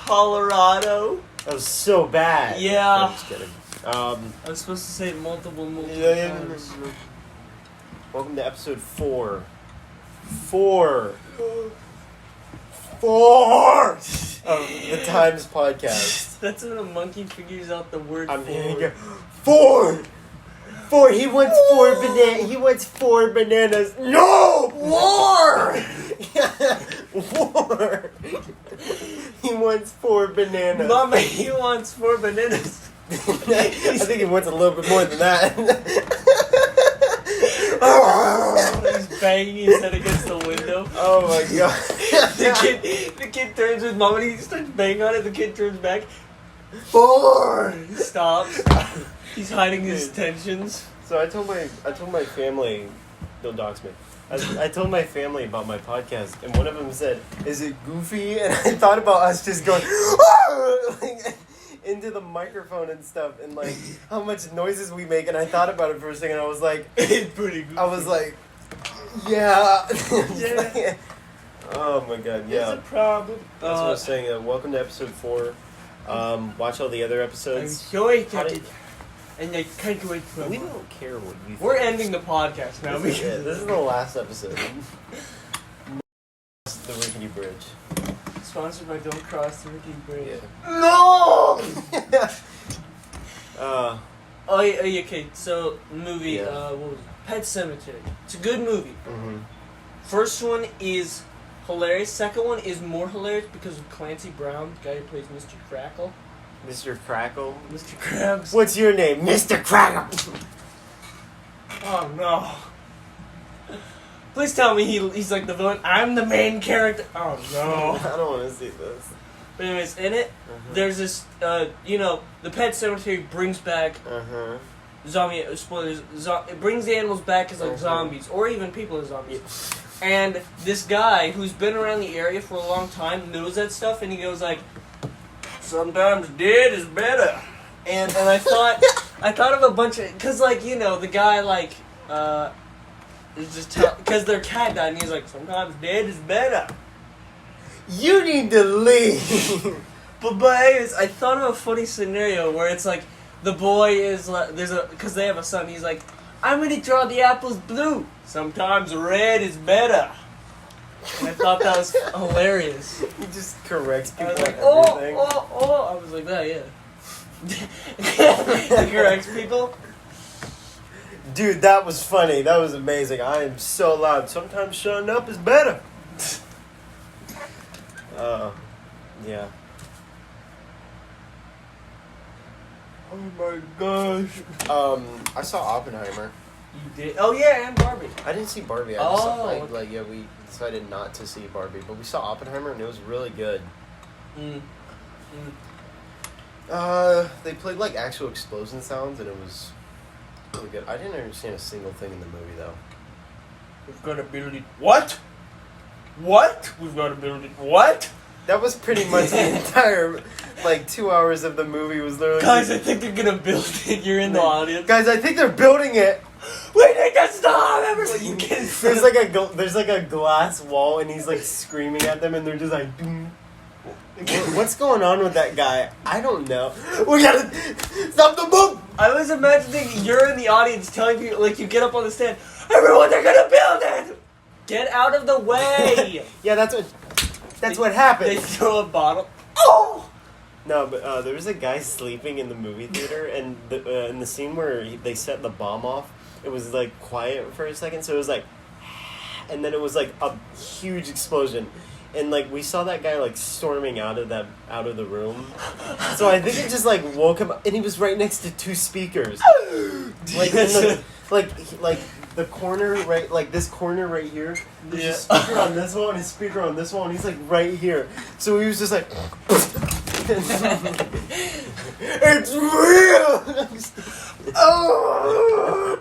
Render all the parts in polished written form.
Colorado. That was so bad. Yeah. No, I'm just kidding. I was supposed to say multiple times. Welcome to episode 4. 4 of the Times podcast. That's when a monkey figures out the word I'm four. 4. 4. He wants 4 bananas. He wants 4 bananas. No! War! War! He wants 4 bananas. Mama, he wants 4 bananas. I think he wants a little bit more than that. He's banging his head against the window. Oh my god. The kid turns with mom and he starts banging on it. The kid turns back. 4! He stops. He's hiding his tensions. So I told my family, don't dox me. I told my family about my podcast, and one of them said, "Is it goofy?" And I thought about us just going like, into the microphone and stuff, and like how much noises we make. And I thought about it for a second. And I was like, "It's pretty goofy." I was like, "Yeah." Yeah. Oh my god, yeah. It's a problem. That's what I was saying. Welcome to episode 4. Watch all the other episodes. Enjoy it. And I can't wait for We don't care what you think. We're ending the podcast now. This is the last episode. The Rickety Bridge. Sponsored by Don't Cross the Rickety Bridge. Yeah. No! Oh yeah, okay, so movie, Yeah. what was it? Pet Sematary. It's a good movie. Mm-hmm. First one is hilarious. Second one is more hilarious because of Clancy Brown, the guy who plays Mr. Crackle. Mr. Crackle. Mr. Krabs. What's your name? Mr. Crackle. Oh no. Please tell me he's like the villain. I'm the main character. Oh no. I don't want to see this. But anyways, in it, there's this, the Pet Cemetery brings back zombie, spoilers, it brings the animals back as like zombies, or even people as zombies. And this guy, who's been around the area for a long time, knows that stuff, and he goes like, sometimes dead is better. And I thought of a bunch of, cause like, the guy like, is just cause their cat died, and he's like, sometimes dead is better. You need to leave. But anyways, I thought of a funny scenario where it's like, the boy is like, cause they have a son, he's like, I'm gonna draw the apples blue. Sometimes red is better. And I thought that was hilarious. He just corrects people I was like, on everything. I was like that, yeah. He corrects people. Dude, that was funny. That was amazing. I am so loud. Sometimes shutting up is better. Yeah. Oh my gosh. I saw Oppenheimer. You did? Oh yeah, and Barbie. I didn't see Barbie. I just saw, we decided not to see Barbie, but we saw Oppenheimer and it was really good. They played like actual explosion sounds and it was really good. I didn't understand a single thing in the movie though. We've got to build it. What? We've got to build it. What? That was pretty much the entire, 2 hours of the movie was literally... Guys, I think they're gonna build it. You're in the audience. Guys, I think they're building it. We need to stop! Everybody, you get There's like a glass wall and he's like screaming at them and they're just like... Doom. What's going on with that guy? I don't know. We gotta stop the boom! I was imagining you're in the audience telling people, like, you get up on the stand, everyone, they're gonna build it! Get out of the way! Yeah, that's what happened. They throw a bottle. Oh! No, but there was a guy sleeping in the movie theater, and in the scene where they set the bomb off, it was like quiet for a second, so it was like, and then it was like a huge explosion, and like we saw that guy like storming out of the room, so I think it just like woke him up, and he was right next to 2 speakers, like in the, like the corner right, like this corner right here. There's a speaker on this one, and a speaker on this one. He's like right here, so he was just like. It's real! Oh!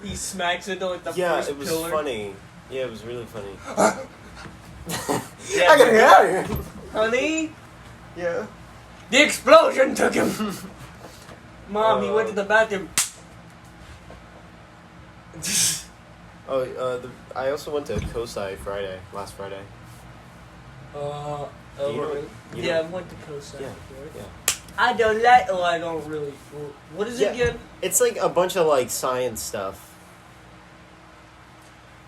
He smacks it like the first Yeah, it was pillar. funny. Yeah, it was really funny. Yeah, I gotta get out of here! Honey? Yeah. The explosion took him! Mom, he went to the bathroom. I also went to Kosai last Friday. Oh, You know- really? you Yeah, I know- went to coastside Yeah, before. yeah. I don't like. Oh, I don't really. What is it Yeah. again? It's like a bunch of like science stuff.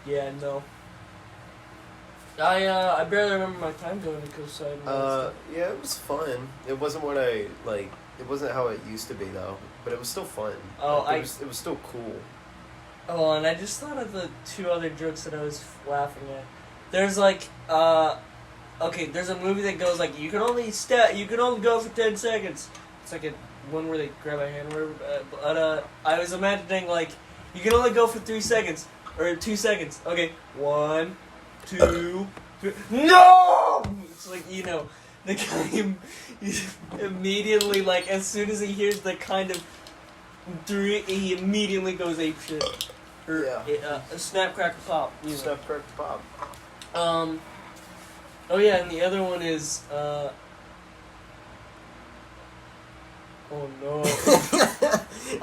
Yeah, no. I barely remember my time going to coastside. And all that stuff. Yeah, it was fun. It wasn't what I like. It wasn't how it used to be though, but it was still fun. Oh, Like, it was still cool. Oh, and I just thought of the two other jokes that I was laughing at. There's like, okay, there's a movie that goes like, you can only go for 10 seconds. It's like a one where they grab a hand, or whatever. But I was imagining like, you can only go for 3 seconds or 2 seconds. Okay, 1, 2, 3. No! It's like, you know, the guy immediately, like, as soon as he hears the kind of 3, he immediately goes apeshit. Or a snap, crackle, pop. You know. Snap, crackle, pop. Oh yeah, and the other one is oh no.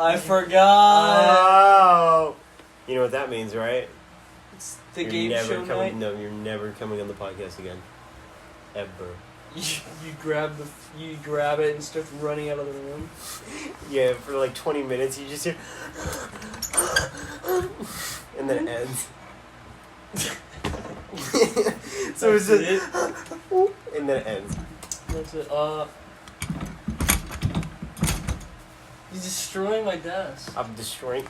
I forgot. Oh. You know what that means, right? It's the game show night. No, you're never coming on the podcast again. Ever. You grab it and start running out of the room. Yeah, for like 20 minutes you just hear and then it ends. So it's just and then it ends. That's it. He's destroying my desk. I'm destroying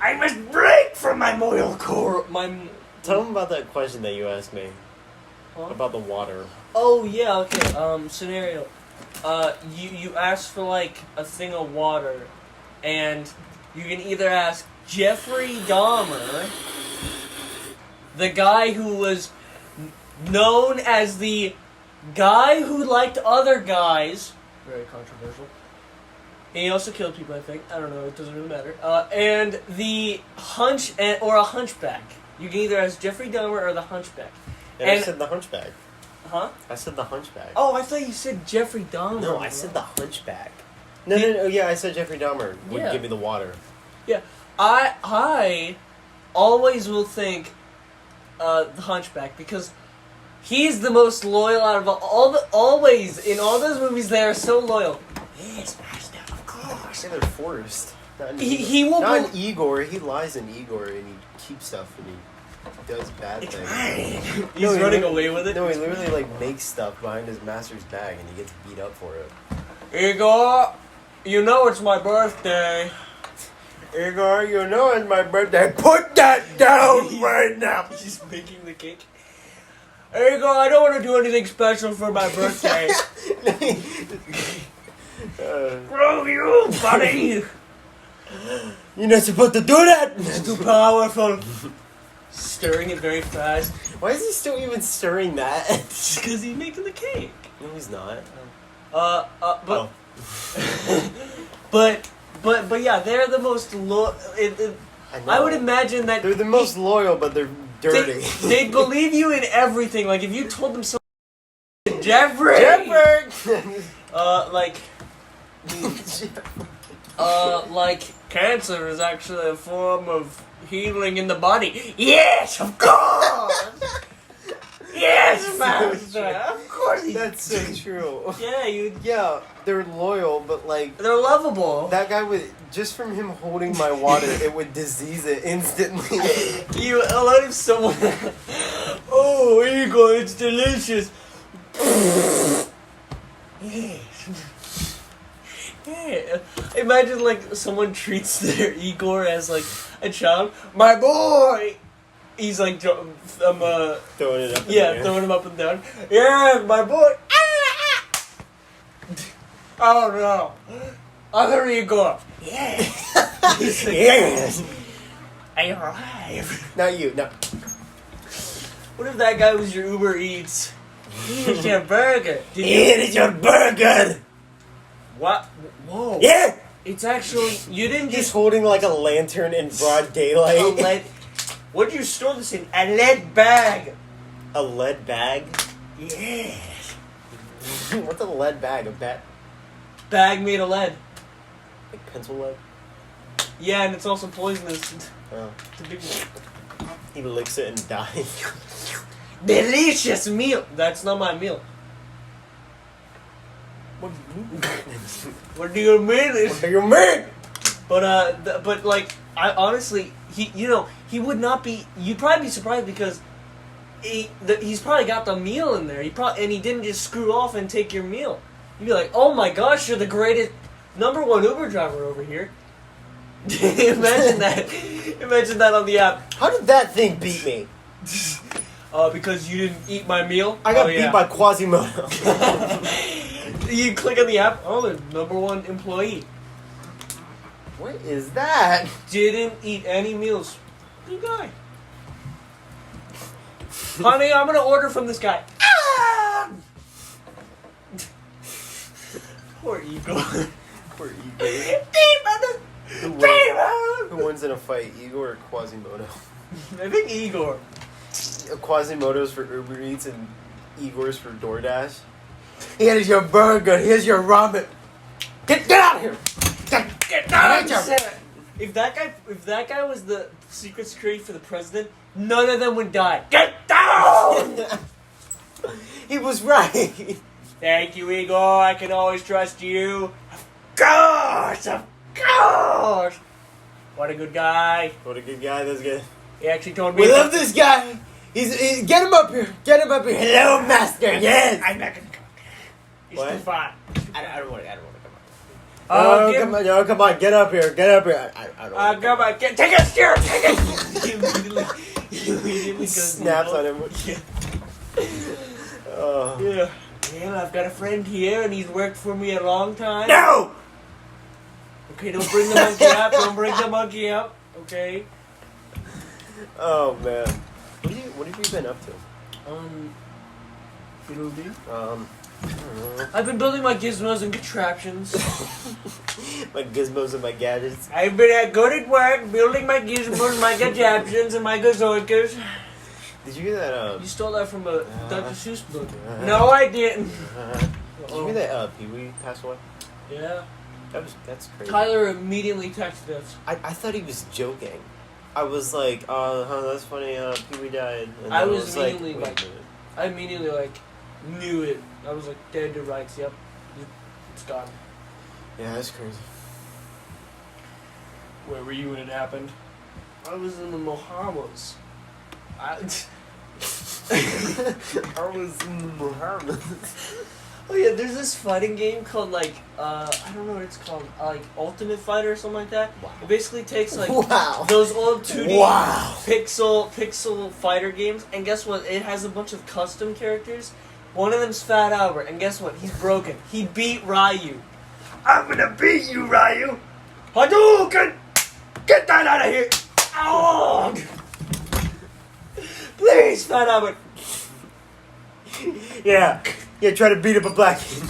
I must break from my moral core. Tell them about that question that you asked me. Huh? About the water. Oh yeah, okay. Scenario. You ask for like a thing of water, and you can either ask Jeffrey Dahmer, the guy who was known as the guy who liked other guys. Very controversial. And he also killed people, I think. I don't know. It doesn't really matter. And the or a hunchback. You can either ask Jeffrey Dahmer or the hunchback. And I said the hunchback. Huh? I said the hunchback. Oh, I thought you said Jeffrey Dahmer. No, I said the hunchback. No, yeah, I said Jeffrey Dahmer would Yeah. give me the water. Yeah, I always will think the hunchback because he's the most loyal out of always in all those movies. They are so loyal. Yes, master, of course. They're forced. He will. Not in Igor. He lies in Igor and he keeps stuff and he does bad things. He's running away with it. No, he literally like makes stuff behind his master's back and he gets beat up for it. Igor, you know it's my birthday. Igor, you know it's my birthday. Put that down right now. He's making the cake. Igor, I don't want to do anything special for my birthday. Screw you, buddy. You're not supposed to do that. It's too powerful. Stirring it very fast. Why is he still even stirring that? Because he's making the cake. No, he's not. But yeah, they're the most loyal. I would imagine that they're the most loyal, but they're dirty. They'd believe you in everything. Like if you told them something, Jeffrey. Like cancer is actually a form of healing in the body. Yes, of course. Yes, master. Of course. That's so true. Yeah, Yeah, they're loyal, but like they're lovable. that guy would just from him holding my water, it would disease it instantly. A lot of someone. Oh, Igor, it's delicious. Yes. Yeah. Imagine like someone treats their Igor as like a child. My boy. He's like throwing it up. throwing him up and down. Yeah, my boy. Oh no. Other Igor. Yes. Like, Yes. are you alive? Not you. No. What if that guy was your Uber Eats? Here's your burger. Here is your burger. What? Whoa. Yeah. It's actually you didn't He's just holding like a lantern in broad daylight. a lead. What did you store this in? A lead bag. A lead bag? Yes. What's a lead bag? A Bag made of lead. like pencil lead? Yeah, and it's also poisonous. Oh. It's a big one. He licks it and dies. delicious meal. That's not my meal. What do you mean? What do you mean? But like, I honestly, he would not be. You'd probably be surprised because he's probably got the meal in there. And he didn't just screw off and take your meal. You'd be like, oh my gosh, you're the greatest, #1 Uber driver over here. Imagine that. Imagine that on the app. How did that thing beat me? Because you didn't eat my meal. I got beat by Quasimodo. You click on the app. Oh, the #1 employee. What is that? Didn't eat any meals. Good guy. Honey, I'm gonna order from this guy. Ah! Poor Igor. Poor Igor. Who wins in a fight, Igor or Quasimodo? I think Igor. Quasimodo's for Uber Eats and Igor's for DoorDash. Here's your burger. Here's your ramen. Get out of here. Get out of here. If that guy was the secret security for the president, none of them would die. Get down! He was right. Thank you, Igor. I can always trust you. Of course. What a good guy. What a good guy. That's good. He actually told me. We love this guy. He's get him up here. Get him up here. Hello, master. Yes. I'm not gonna come. He's too far. I don't want to come on. Come on. Get up here. Get up here. I don't come on. Take a steer. Take it. He immediately snaps on him. Yeah. Well, I've got a friend here, and he's worked for me a long time. No! Okay, don't bring the monkey up. Don't bring the monkey up. Okay? Oh, man. What have you been up to? Fiddle-dee. I've been building my gizmos and contraptions. My gizmos and my gadgets. I've been good at work, building my gizmos, my contraptions, and my gazoikas. Did you hear that? You stole that from a Dr. Seuss book. No, I didn't. Did you hear that Pee-wee passed away? Yeah. That's crazy. Tyler immediately texted us. I thought he was joking. I was like, that's funny, Pee-wee died. And I was immediately like, I immediately knew it. I was like, dead to rights, yep. It's gone. Yeah, that's crazy. Where were you when it happened? I was in the Bahamas. I was in the Bahamas. Oh yeah, there's this fighting game called I don't know what it's called, Ultimate Fighter or something like that. Wow. It basically takes wow. those old 2D wow. pixel fighter games, and guess what? It has a bunch of custom characters. One of them's Fat Albert, and guess what? He's broken. He beat Ryu. I'm gonna beat you, Ryu. Hadouken! Get that out of here! Oh! Please, Fat Albert. Yeah, try to beat up a black kid.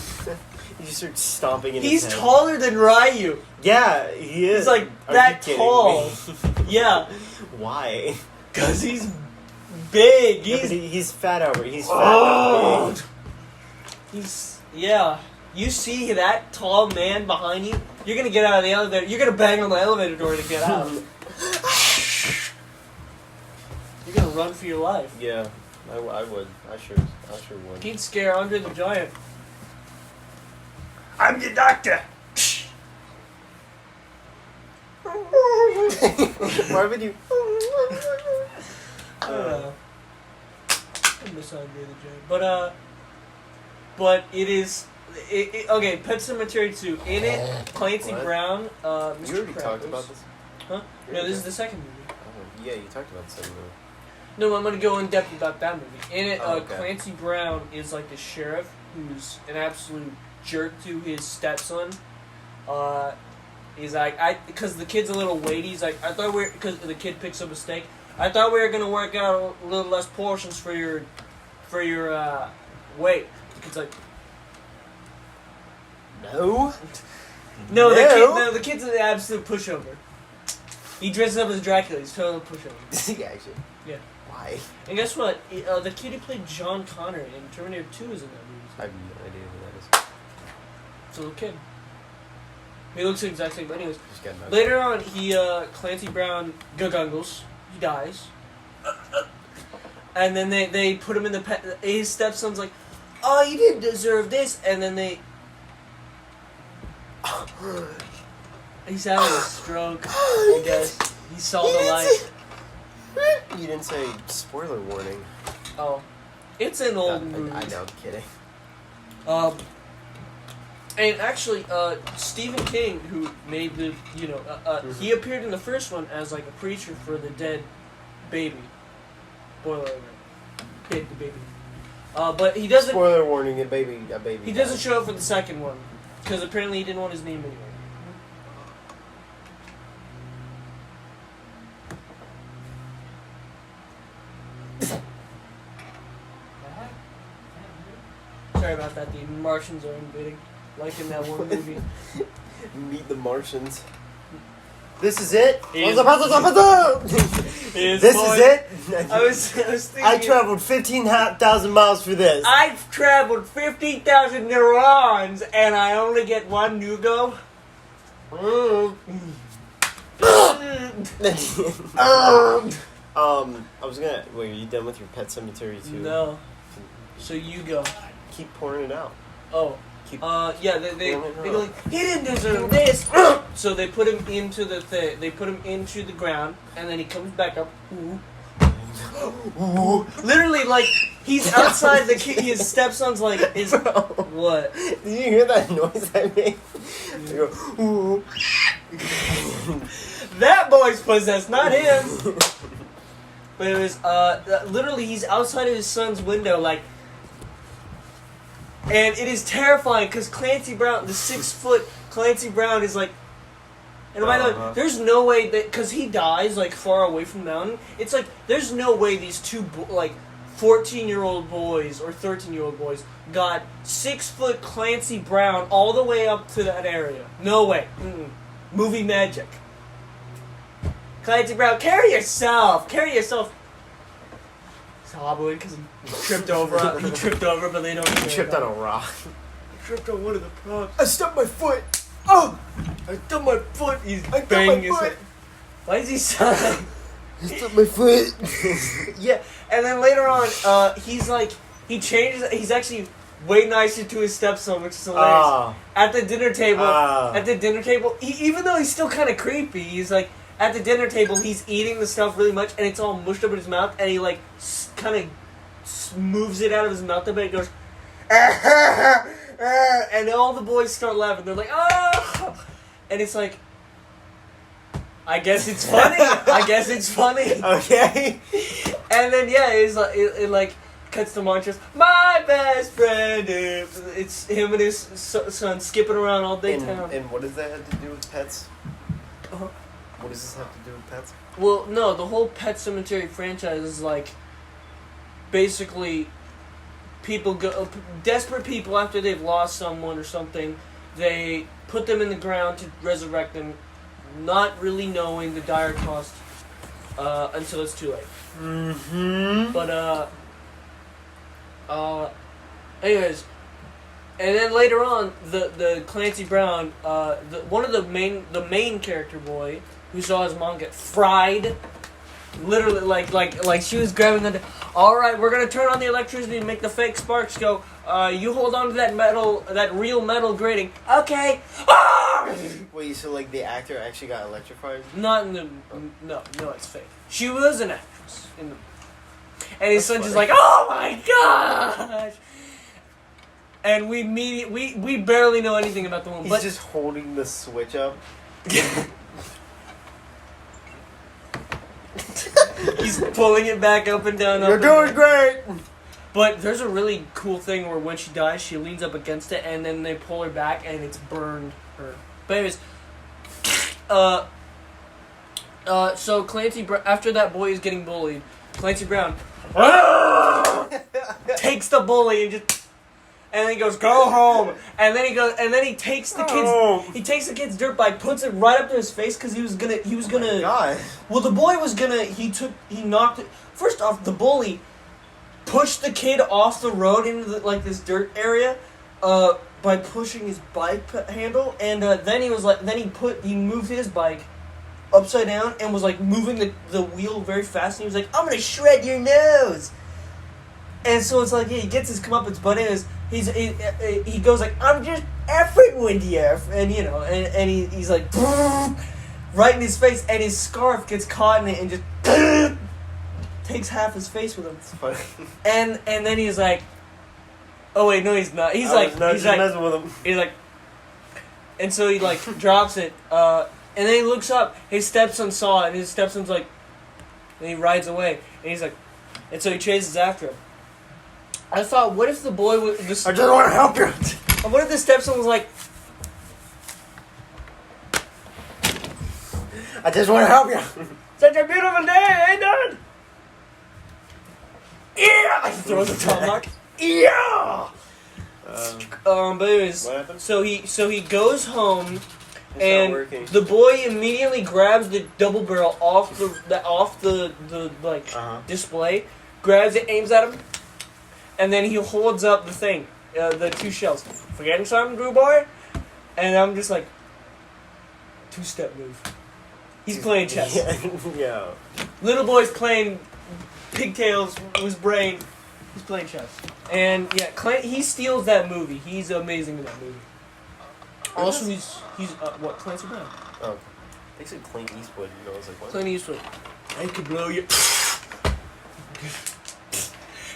You just start stomping in his head. He's taller than Ryu. Yeah, he is. He's like that tall. Yeah. Why? Because he's big. He's Fat Albert. He's fat and big. Yeah. You see that tall man behind you, you're going to get out of the elevator. You're going to bang on the elevator door to get out. You're going to run for your life. Yeah, I would. I sure would. He'd scare Andre the Giant. I'm your doctor. Why would you? I miss Andre the Giant. But it is... okay, Pet Sematary 2. In it, Clancy Brown, Mr. You already talked about this? Huh? No, this is the second movie. Oh, yeah, you talked about the second movie. No, I'm going to go in depth about that movie. In it, okay. Clancy Brown is like the sheriff who's an absolute jerk to his stepson. He's like, because the kid's a little weighty, he's like, because the kid picks up a steak, I thought we were going to work out a little less portions for your weight. The kid's like, no. No, the kid's an absolute pushover. He dresses up as Dracula. He's totally a pushover. Does he actually? Yeah. Why? And guess what? The kid who played John Connor in Terminator 2 is in that movie. I have no idea who that is. It's a little kid. He looks the exact same. But anyways, Just later on, Clancy Brown gungles. He dies. And then they put him in the pet. His stepson's like, "Oh, you didn't deserve this," and then he's having a stroke. I guess he saw the light. You didn't say spoiler warning. Oh, it's an old movie. I know, I'm kidding. And actually, Stephen King, who made the, he appeared in the first one as like a preacher for the dead baby. Spoiler alert. Hit the baby. But he doesn't. Spoiler warning: a baby. He doesn't show up for the second one because apparently he didn't want his name anywhere. Sorry about that. The Martians are invading, like in that one movie. Meet the Martians. This is it. This is it. I was thinking. I traveled 15,000 miles for this. I've traveled 15,000 neurons, and I only get one new go. I was gonna. Wait, are you done with your Pet Cemetery too? No. So you go. Keep pouring it out. Oh. Keep. Yeah. They go like, he didn't deserve this. So they put him into the thing. They put him into the ground, and then he comes back up. Ooh. Literally, like he's outside the his stepson's like is what? Did you hear that noise I made? You go, ooh. That boy's possessed, not him. But it was literally he's outside of his son's window, like, and it is terrifying because Clancy Brown, the 6-foot Clancy Brown, is like. And by the way, there's no way that, because he dies, like, far away from the mountain, it's like, there's no way these two, 14-year-old boys or 13-year-old boys got 6-foot Clancy Brown all the way up to that area. No way. Movie magic. Clancy Brown, carry yourself! He's hobbling because he tripped over, but they don't care. He tripped on a rock. He tripped on one of the props. I stuck my foot! Oh! I stuck my foot. He's banging his head. Why is he sighing? I stuck my foot. Yeah, and then later on, he's like, he changes. He's actually way nicer to his stepson, which is hilarious. At the dinner table, even though he's still kind of creepy, he's like, at the dinner table, he's eating the stuff really much, and it's all mushed up in his mouth, and he like kind of moves it out of his mouth a bit. It goes, and all the boys start laughing. They're like, oh! And it's like, I guess it's funny. Okay. And then yeah, it like cuts to monsters. My best friend. It's him and his son skipping around all day town. And what does that have to do with pets? Uh-huh. What does this have to do with pets? Well, no, the whole Pet Cemetery franchise is like basically desperate people after they've lost someone or something, they put them in the ground to resurrect them, not really knowing the dire cost until it's too late. Mm-hmm. But anyways, and then later on, the Clancy Brown, one of the main character boy who saw his mom get fried. Literally, like she was grabbing the. All right, we're gonna turn on the electricity and make the fake sparks go. You hold on to that real metal grating. Okay. Ah! Wait, so like the actor actually got electrified? Not in the. No, it's fake. She was an actress in the. And his son's just like, oh my gosh! And we barely know anything about the woman. He's just holding the switch up. He's pulling it back up and down. You're doing great! But there's a really cool thing where when she dies, she leans up against it, and then they pull her back, and it's burned her. But anyways, so Clancy Brown, after that boy is getting bullied, Clancy Brown takes the bully and then he goes, go home. And then he takes the kid's dirt bike, puts it right up to his face because he was gonna. Oh my God. Well, the boy was gonna. He knocked it. First off, the bully pushed the kid off the road into this dirt area, by pushing his bike handle, and then he moved his bike upside down and was like moving the wheel very fast, and he was like, I'm gonna shred your nose. And so it's like, he gets his comeuppance, but he goes like, I'm just effing with you, and you know, and he's like, right in his face, and his scarf gets caught in it and just takes half his face with him. It's funny. And then he's like, oh wait, no, he's not. He's like, messing with him. He's like, and so he like drops it, and then he looks up. His stepson saw it, and his stepson's like, and he rides away, and he's like, and so he chases after him. I thought, what if the boy was... I just want to help you! What if the stepson was like... I just want to help you! Such a beautiful day, ain't it? Yeah! He throws a tomahawk. Yeah! But anyways... What happened? So he goes home, It's and not working. the boy immediately grabs the double barrel off the display, grabs it, aims at him, and then he holds up the thing, the 2 shells. Forgetting something, Drew boy? And I'm just like, 2-step move. He's playing chess. Yeah. Little boy's playing pigtails with his brain. He's playing chess. And yeah, he steals that movie. He's amazing in that movie. Also, he's what, Clancy Brown? Oh, they said Clint Eastwood. You know, I was like, what? Clint Eastwood. I could blow you.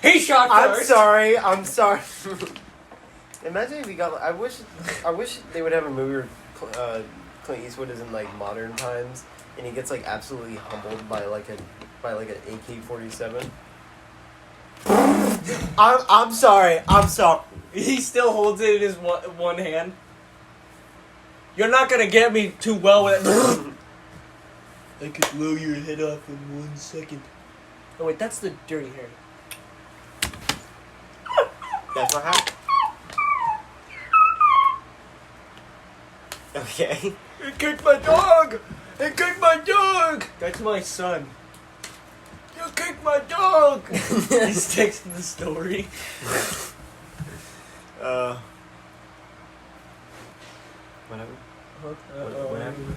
He shot first. I'm sorry. Imagine if he got. I wish they would have a movie where Clint Eastwood is in like modern times, and he gets like absolutely humbled by like an AK-47. I'm sorry. He still holds it in his one hand. You're not gonna get me too well with it. I could blow your head off in 1 second. Oh wait, that's the Dirty Harry. That's what happened. Okay. It kicked my dog! It kicked my dog! That's my son. You kicked my dog! He's texting the story. Whatever. What happened?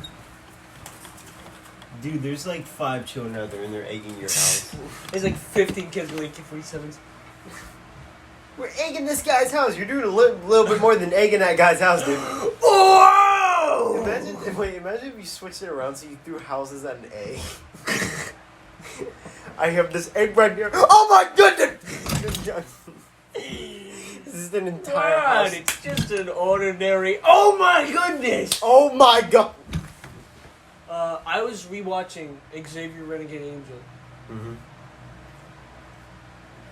Dude, there's like 5 children out there and they're egging your house. There's like 15 kids with AK-47s. We're egging this guy's house. You're doing a little bit more than egging that guy's house, dude. Oh! Imagine if you switched it around so you threw houses at an egg. I have this egg right here. Oh my goodness! This is an entire house. It's just an ordinary... Oh my goodness! Oh my god! I was rewatching Xavier Renegade Angel. Mm-hmm.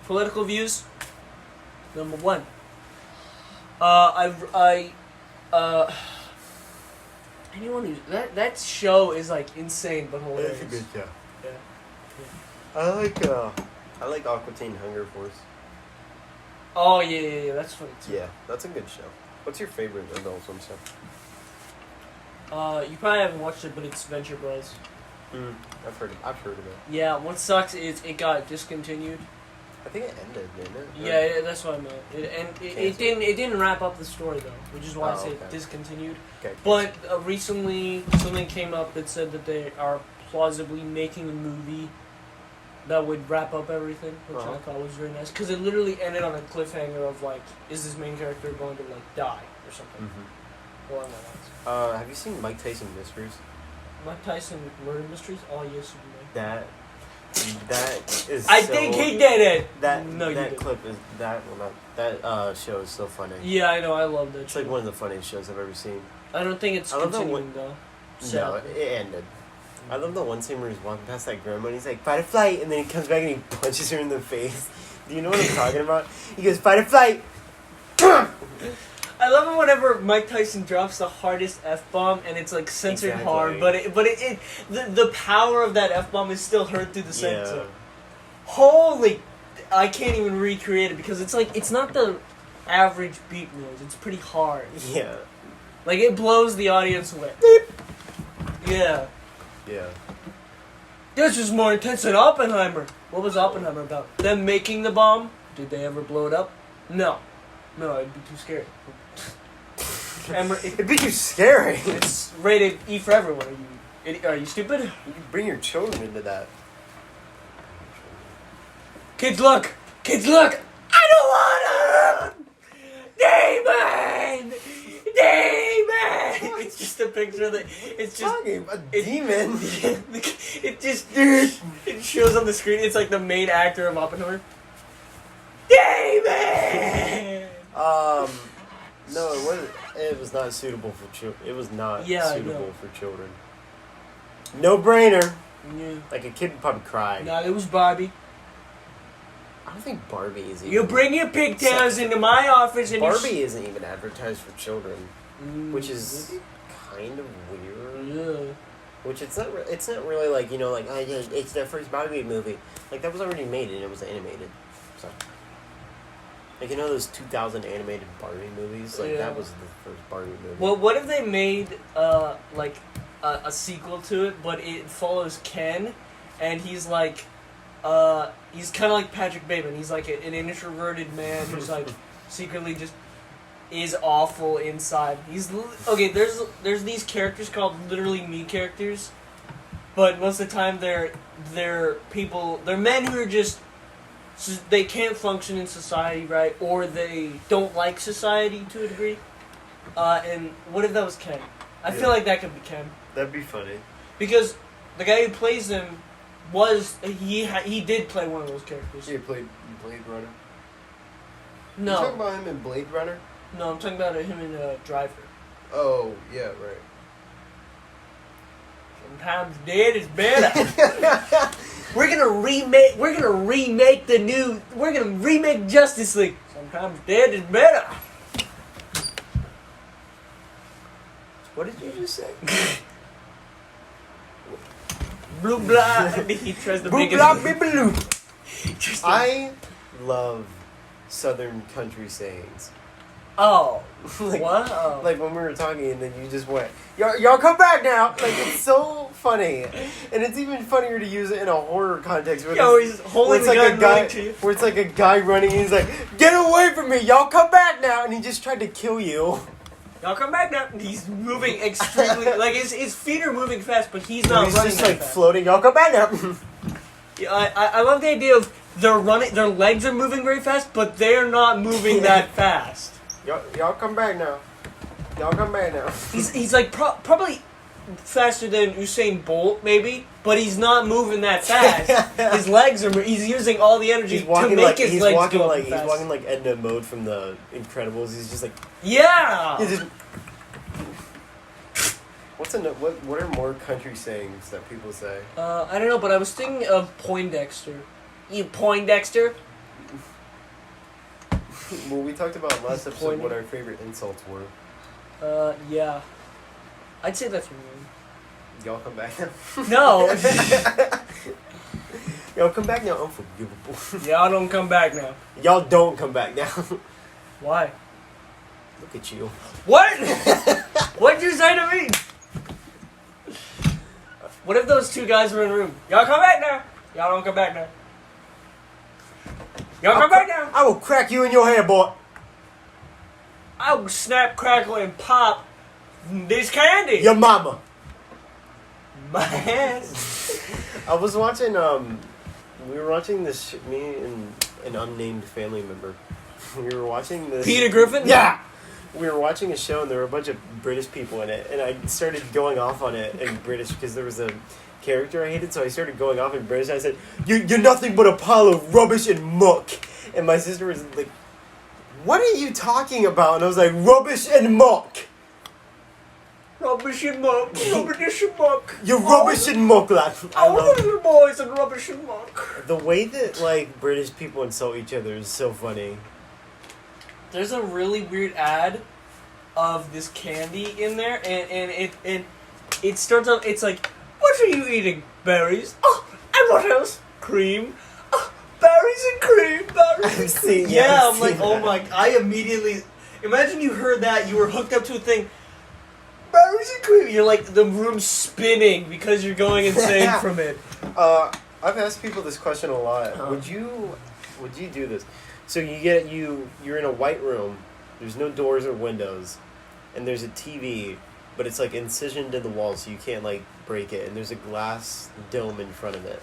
Political views. Number 1. Anyone who's that show is like insane but hilarious. It's a good show. Yeah. I like Aqua Teen Hunger Force. Oh yeah, that's funny too. Yeah, that's a good show. What's your favorite Adult Swim show? You probably haven't watched it, but it's Venture Bros. I've heard of it. Yeah, what sucks is it got discontinued. I think it ended, didn't it? Yeah, that's what I meant. It didn't wrap up the story though, which is why I say discontinued. Okay. But recently, something came up that said that they are plausibly making a movie that would wrap up everything, which I thought was very nice. Because it literally ended on a cliffhanger of like, is this main character going to like die or something? Mm-hmm. Along that lines. Have you seen Mike Tyson Mysteries? Mike Tyson Murder Mysteries? Oh yes, you may. That is. I think he did it. That didn't. clip is that show is so funny. Yeah, I know. I love that. It's like one of the funniest shows I've ever seen. I don't think it's continuing though. No, it ended. I love the one scene where he's walking past that grandma and he's like, fight or flight, and then he comes back and he punches her in the face. Do you know what I'm talking about? He goes, fight or flight! I love it whenever Mike Tyson drops the hardest F-bomb and it's like censored hard, but the power of that F-bomb is still heard through the censor. Yeah. Holy, I can't even recreate it because it's like, it's not the average beat noise, it's pretty hard. Yeah. Like it blows the audience away. Yeah. Yeah. This is more intense than Oppenheimer. What was Oppenheimer about? Them making the bomb? Did they ever blow it up? No, it'd be too scary. It'd be too scary. It's rated E for everyone. Are you stupid? You can bring your children into that. Kids, look! Kids, look! the picture that it's just talking a demon. It shows on the screen. It's like the main actor of Oppenheimer. Demon. No, it wasn't. It was not suitable for children. It was not suitable for children. No brainer. Yeah. Like a kid would probably cry. No, it was Barbie. I don't think Barbie is even... You bring your pigtails into my office and Barbie isn't even advertised for children, which is kind of weird. Yeah. Which it's not really like, like, oh, yeah, it's their first Barbie movie. Like, that was already made and it was animated. So, like, those 2000 animated Barbie movies? Like, that was the first Barbie movie. Well, what if they made, like, a sequel to it, but it follows Ken, and he's like... he's kind of like Patrick Bateman. He's like an introverted man who's like secretly just is awful inside. Okay. There's these characters called literally me characters, but most of the time they're men who are just they can't function in society, right? Or they don't like society to a degree. And what if that was Ken? I feel like that could be Ken. That'd be funny. Because the guy who plays him. He did play one of those characters. You played Blade Runner? No. You talking about him in Blade Runner? No, I'm talking about him in Driver. Oh, yeah, right. Sometimes dead is better. We're gonna remake Justice League. Sometimes dead is better. What did you just say? Blue blah. He tries to make it. Blue. I love Southern country sayings. Oh. Like, wow. Like when we were talking and then you just went, y'all come back now. Like, it's so funny. And it's even funnier to use it in a horror context. Where he's holding the gun running to you. Where it's like a guy running and he's like, get away from me. Y'all come back now. And he just tried to kill you. Y'all come back now. He's moving extremely... like, his feet are moving fast, but he's not running He's just, like, fast. floating. Y'all come back now. Yeah, I love the idea of they're running... Their legs are moving very fast, but they're not moving that fast. Y'all come back now. Y'all come back now. He's like, probably faster than Usain Bolt, maybe, but he's not moving that fast. His legs are... He's using all the energy to make his legs go up fast. He's walking like Edna Mode from the Incredibles. He's just like... Yeah! He's just... What are more country sayings that people say? I don't know, but I was thinking of Poindexter. You Poindexter? Well, we talked about last episode what our favorite insults were. Yeah. I'd say that's one. Y'all come back now. No! Y'all come back now, unforgivable. Y'all don't come back now. Y'all don't come back now. Why? Look at you. What? What'd you say to me? What if those two guys were in a room? Y'all come back now. Y'all don't come back now. Y'all come back now. I will crack you in your head, boy. I will snap, crackle, and pop this candy. Your mama. My ass. I was watching, we were watching this, me and an unnamed family member. We were watching this. Peter Griffin? Yeah! We were watching a show and there were a bunch of British people in it. And I started going off on it in British because there was a character I hated. So I started going off in British. I said, you're nothing but a pile of rubbish and muck. And my sister was like, what are you talking about? And I was like, rubbish and muck. Rubbish and muck. Rubbish and muck. You're rubbish and muck, lad. All little boys and rubbish and muck. The way that, like, British people insult each other is so funny. There's a really weird ad of this candy in there, and it starts off, it's like, what are you eating? Berries? Oh, and what else? Cream? Oh, berries and cream, berries and cream. I'm like, oh my, I immediately, imagine you heard that, you were hooked up to a thing, berries and cream, you're like, the room's spinning because you're going insane from it. I've asked people this question a lot. Would you do this? So you're in a white room, there's no doors or windows, and there's a TV, but it's like incisioned in the wall so you can't like break it, and there's a glass dome in front of it.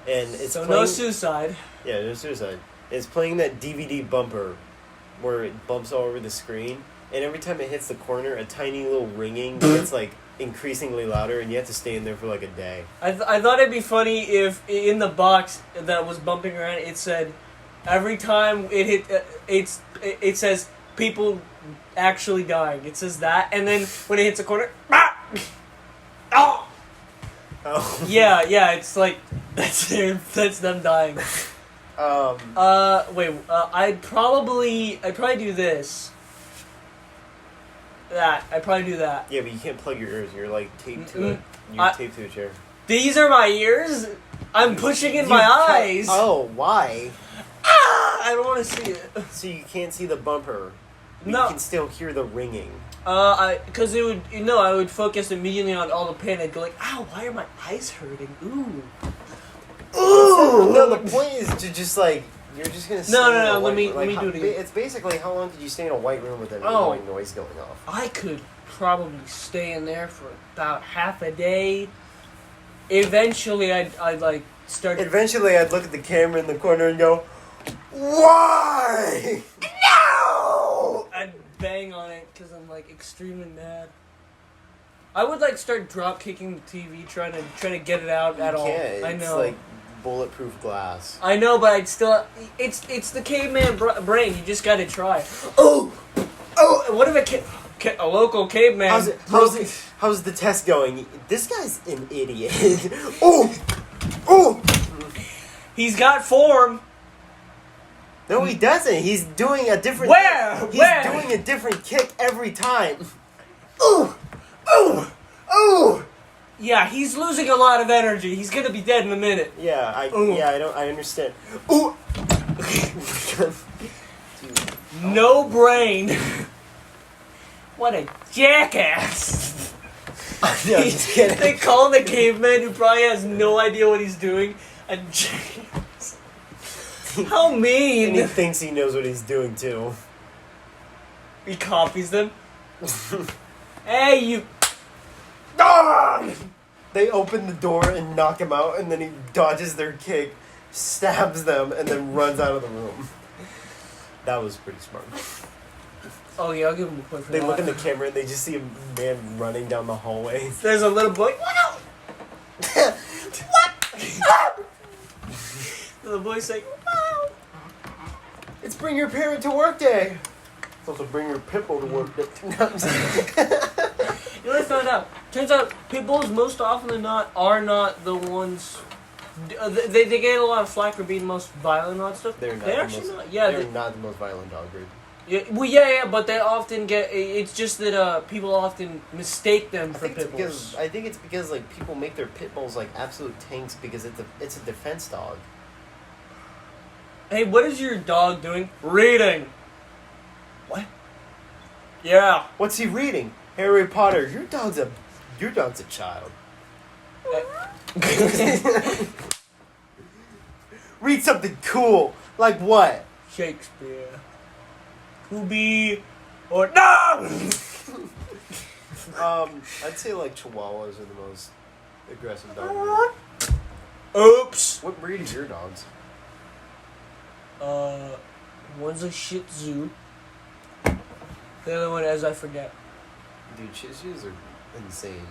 And it's so playing, no suicide. Yeah, no suicide. It's playing that DVD bumper where it bumps all over the screen. and every time it hits the corner, a tiny little ringing gets like increasingly louder, and you have to stay in there for like a day. I thought it'd be funny if in the box that was bumping around it said every time it hit it says people actually dying. It says that, and then when it hits a corner, oh. Oh. Yeah, it's like that's them dying. I'd probably do this. I'd probably do that. Yeah, but you can't plug your ears. You're like taped to it. You're taped to a chair. These are my ears. I'm pushing in my eyes. Oh, why? I don't want to see it. So you can't see the bumper. But No. You can still hear the ringing. Because it would, I would focus immediately on all the pain. I'd go like, ow, why are my eyes hurting? Ooh. No, the point is to just like, you're just gonna stay No, in a let white me room. Like, do it again. It's basically how long did you stay in a white room with an annoying noise going off? I could probably stay in there for about half a day. Eventually, I'd like start. Eventually, I'd look at the camera in the corner and go, "Why? No!" I'd bang on it because I'm like extremely mad. I would like start drop kicking the TV, trying to get it out at all. Yeah, I know. It's like bulletproof glass. I know, but I'd still. It's the caveman brain. You just gotta try. Oh. What if a local caveman? How's the test going? This guy's an idiot. Oh. He's got form. No, he doesn't. He's doing a different. He's doing a different kick every time. Ooh. Yeah, he's losing a lot of energy. He's gonna be dead in a minute. Yeah, I understand. Ooh. No brain. What a jackass. No, just kidding. They call the caveman who probably has no idea what he's doing a jackass. How mean. And he thinks he knows what he's doing too. He copies them. Hey, you. Ah! They open the door and knock him out, and then he dodges their kick, stabs them, and then runs out of the room. That was pretty smart. Oh yeah, I'll give him a point for They that. look in the camera and they just see a man running down the hallway. There's a little boy. What? The boy's saying, "Wow." It's bring your parent to work day. It's also bring your pitbull to work day. No, I'm just kidding. You know what I found out? Turns out pit bulls most often than not are not the ones. They get a lot of flack for being the most violent and all that stuff. They're not. They're Not the most violent dog breed. Yeah, but they often get. It's just that people often mistake them for pit bulls. I think it's because like people make their pit bulls like absolute tanks because it's a defense dog. Hey, what is your dog doing? Reading. What? Yeah. What's he reading? Harry Potter. Your dog's a child. Read something cool. Like what? Shakespeare. Kubi. Or no! I'd say like Chihuahuas are the most aggressive dog breed. Oops. What breed is your dogs? One's a Shih Tzu. The other one, as I forget. Dude, Shih Tzus are insane.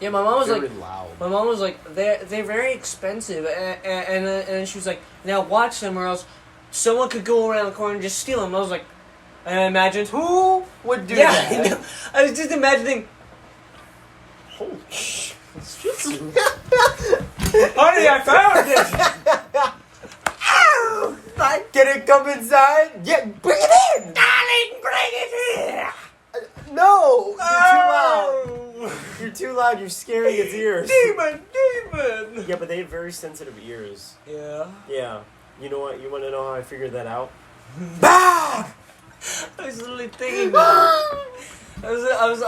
Yeah, my mom was They're like, loud. my mom was like, they're very expensive, and then she was like, now watch them or else someone could go around the corner and just steal them. I was like, and I imagined Who would do yeah, that? I was just imagining. Holy shit. Honey, I found it. Ow! Can it come inside? Yeah, bring it in! Darling, bring it here. No! You're too loud. Oh. You're too loud. You're scaring its ears. Demon. Yeah, but they have very sensitive ears. Yeah. Yeah. You know what? You want to know how I figured that out? Bah! I was literally thinking that. I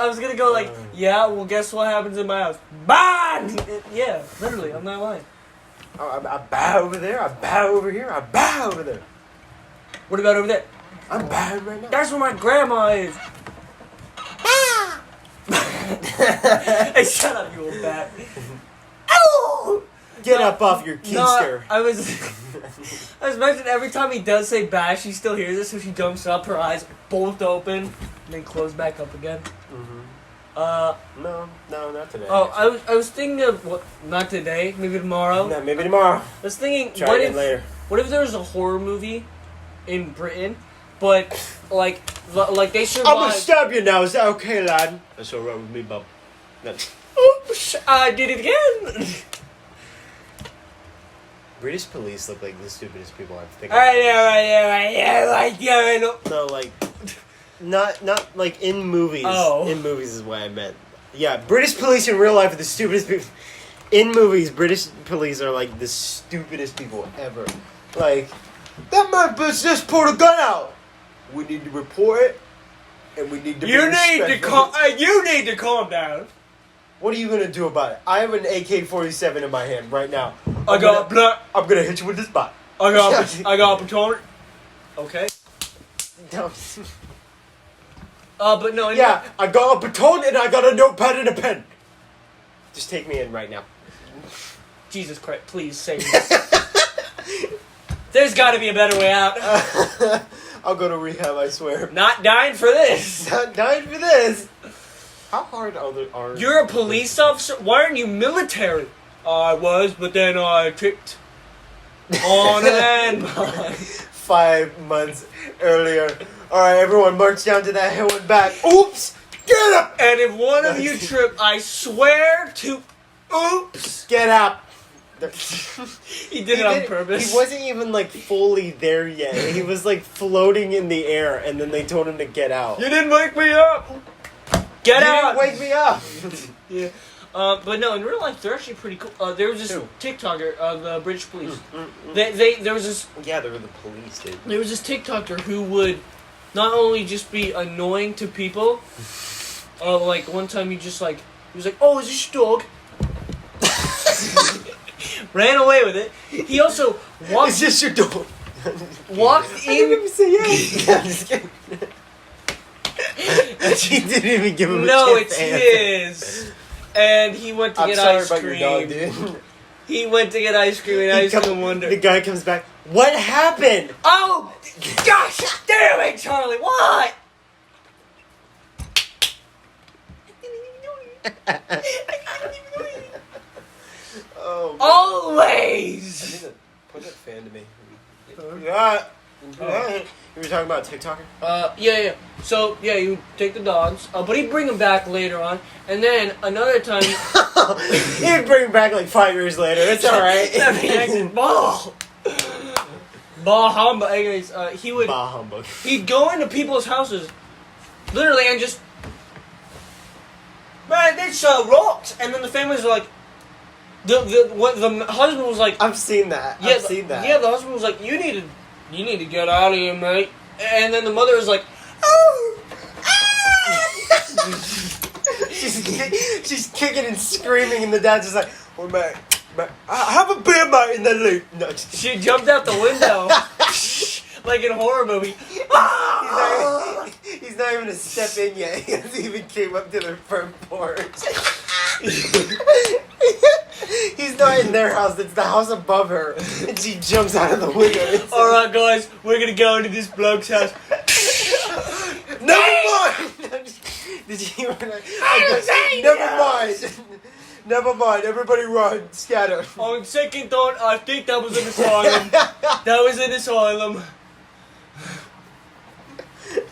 was gonna go like, yeah, well, guess what happens in my house? Bang! Yeah, literally, I'm not lying. I bow over there. I bow over here. I bow over there. What about over there? I'm bowing right now. That's where my grandma is. Hey, shut up, you old bat. Ow! Get up off your keister. I was imagining every time he does say bash, she still hears it, so she jumps up, her eyes both open, and then close back up again. No, not today. Oh, I was thinking of not today, maybe tomorrow. No, maybe tomorrow. I was thinking, Try it later. What if there was a horror movie in Britain, but like they survived? I'm gonna stab you now. Is that okay, lad? That's all right with me, bub. Oops, I did it again. British police look like the stupidest people I've think. Right. No, like, not like in movies. Oh. In movies is what I meant. Yeah, British police in real life are the stupidest people. In movies, British police are like the stupidest people ever. Like, that man just pulled a gun out. We need to report it, and we need to. You need to calm down. What are you gonna do about it? I have an AK-47 in my hand right now. I'm gonna hit you with this bat. I got a baton. Okay. But no. Yeah, I got a baton and I got a notepad and a pen. Just take me in right now. Jesus Christ! Please save me. There's got to be a better way out. I'll go to rehab. I swear. Not dying for this. Not dying for this. How hard are You're a police officer? Why aren't you military? I was, but then I tripped on a landmine. 5 months earlier. Alright, everyone march down to that hill and back. Oops! Get up! And if one of you trip, I swear to... Oops! Get up! He did it on purpose. He wasn't even like fully there yet. He was like floating in the air and then they told him to get out. You didn't wake me up! Get out! You didn't wake me up! Yeah. But no, in real life, they're actually pretty cool. There was this TikToker, the British police. There was this... Yeah, they were the police, dude. There was this TikToker who would not only just be annoying to people, like one time he was like, oh, is this your dog? Ran away with it. He also walked... Is this your dog? Walked in... I didn't even say yes. I'm just kidding. She didn't even give him a chance. No, it's his. And he went to get ice cream. I'm sorry about your dog, dude. He went to get ice cream, and Ice Cream Wonder. The guy comes back. What happened? Oh, gosh damn it, Charlie! What? Oh. Always. Put that fan to me. Yeah. You were talking about TikToker? Yeah. So, yeah, you take the dogs, but he'd bring them back later on, and then another time... He'd bring them back like 5 years later, it's alright. Bah humbug. Anyways, he would... Bah humbug. He'd go into people's houses, literally, and just... Man, this rocked! And then the families were like... The husband was like... I've seen that. Yeah, I've seen that. Yeah, the husband was like, you need to get out of here, mate. And then the mother was like, oh! she's kicking and screaming, and the dad's just like, oh, mate, have a beer, mate, in the loop. No, she jumped out the window, like in a horror movie. He's not even a step in yet. He hasn't even came up to their front porch. He's not in their house, it's the house above her. And she jumps out of the window. Alright, guys, we're gonna go into this bloke's house. Never mind! Did you hear that? Never mind, everybody run, scatter. On second thought, I think that was an asylum. That was an asylum.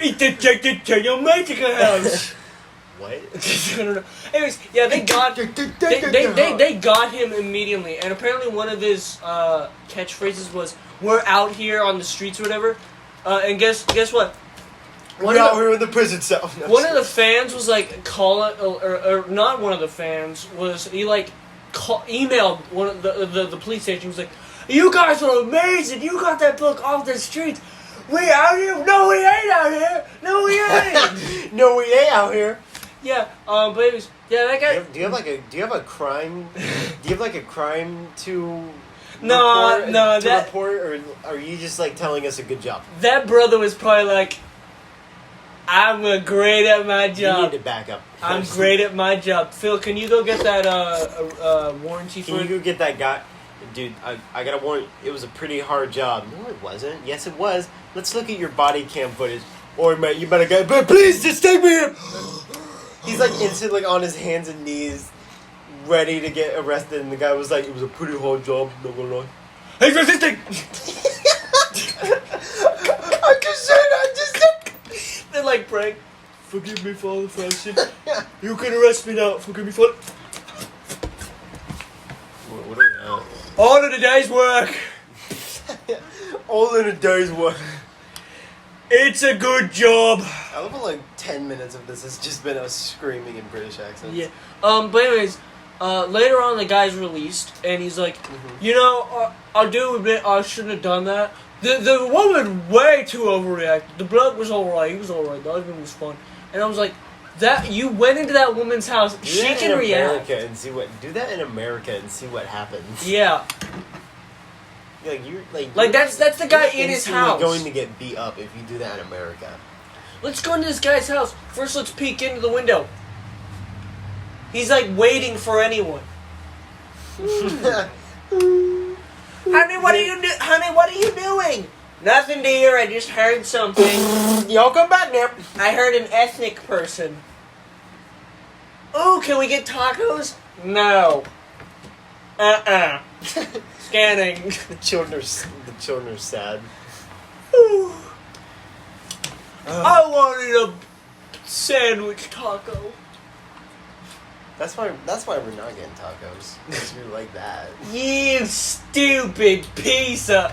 Eat the chicken to your magic house. What? I don't know. Anyways, yeah, they got him immediately, and apparently one of his catchphrases was "We're out here on the streets" or whatever. And guess what? We're out here in the prison cell. No, one of the fans was like calling, or not one of the fans was emailed one of the police station. He was like, "You guys are amazing! You got that book off the streets. We out here? No, we ain't out here. No, we ain't. No, we ain't out here." Yeah, but it was that guy. Do you have a crime? Do you have like a crime to? Report, or are you just like telling us a good job? That brother was probably like, I'm great at my job. You need to back up. I'm great at my job. Phil, can you go get that warranty for Can you go get that guy? Dude, I gotta warn you, it was a pretty hard job. No, it wasn't. Yes, it was. Let's look at your body cam footage. Or, mate, you better go, but please, just take me in! He's, like, instantly on his hands and knees, ready to get arrested, and the guy was like, it was a pretty hard job, not gonna lie. Hey, resisting! I'm just saying. They're like praying. Forgive me for all the friendship. You can arrest me now. Forgive me for it. What are we at? All in a day's work. All in a day's work. It's a good job. I love how, like, 10 minutes of this has just been us screaming in British accents. Yeah. But anyways, later on the guy's released, and he's like, you know, I do admit I shouldn't have done that. The woman way too overreacted. The bloke was alright. He was alright. The husband was fun. And I was like, that you went into that woman's house. Do she that can in react. America and see what. Do that in America and see what happens. Yeah. Like that's the guy in his instantly house. Going to get beat up if you do that in America. Let's go into this guy's house. First, let's peek into the window. He's like waiting for anyone. Honey, what are you doing? Nothing, dear. I just heard something. Y'all come back now. I heard an ethnic person. Ooh, can we get tacos? No. Scanning. The children are sad. I wanted a sandwich taco. That's why we're not getting tacos. Because you're like that. You stupid piece of...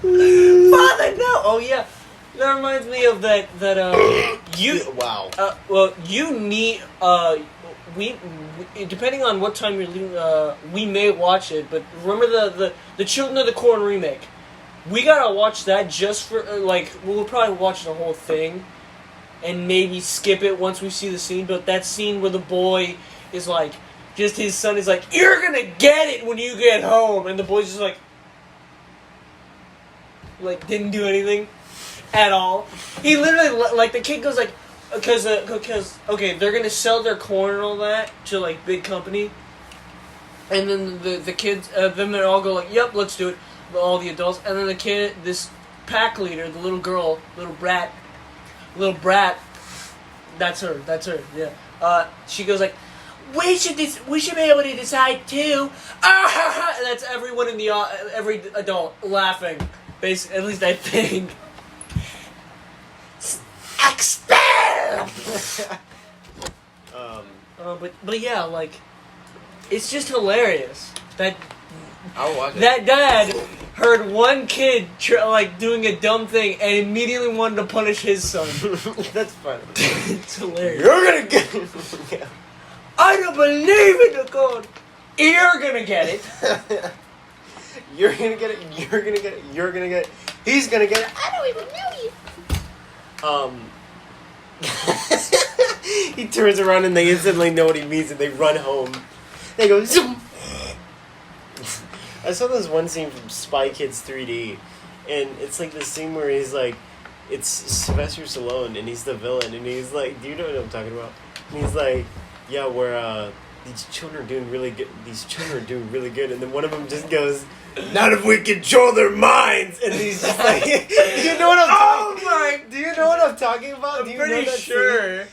Father, no! Oh, yeah. That reminds me of that, Wow. Well, you need, we depending on what time you're leaving, we may watch it, but remember the Children of the Corn remake? We gotta watch that just for, we'll probably watch the whole thing, and maybe skip it once we see the scene, but that scene where the boy is like, just his son is like, you're gonna get it when you get home, and the boy's just like didn't do anything at all. He literally, the kid goes like, because okay, they're gonna sell their corn and all that to like big company, and then the kids, then they all go like, yep, let's do it. All the adults, and then the kid, this pack leader, the little girl, little brat, that's her, yeah. She goes like, we should be able to decide too. Ah! And that's everyone in the every adult laughing. Basically, at least I think. Expel. But yeah, like, it's just hilarious that I'll watch it. that dad heard one kid doing a dumb thing and immediately wanted to punish his son. That's funny. It's hilarious. You're gonna get it. Yeah. I don't believe in the God. You're gonna get it. You're gonna get it. You're gonna get it. You're gonna get it. He's gonna get it. I don't even know you. He turns around and they instantly know what he means and they run home. They go zoom. I saw this one scene from Spy Kids 3D, and it's like the scene where he's like, it's Sylvester Stallone and he's the villain, and he's like, do you know what I'm talking about? And he's like, yeah, where these children are doing really good. These children are doing really good, and then one of them just goes, "Not if we control their minds." And he's just like, "Do you know what I'm talking? Do you know what I'm talking about? I'm do you pretty know that sure.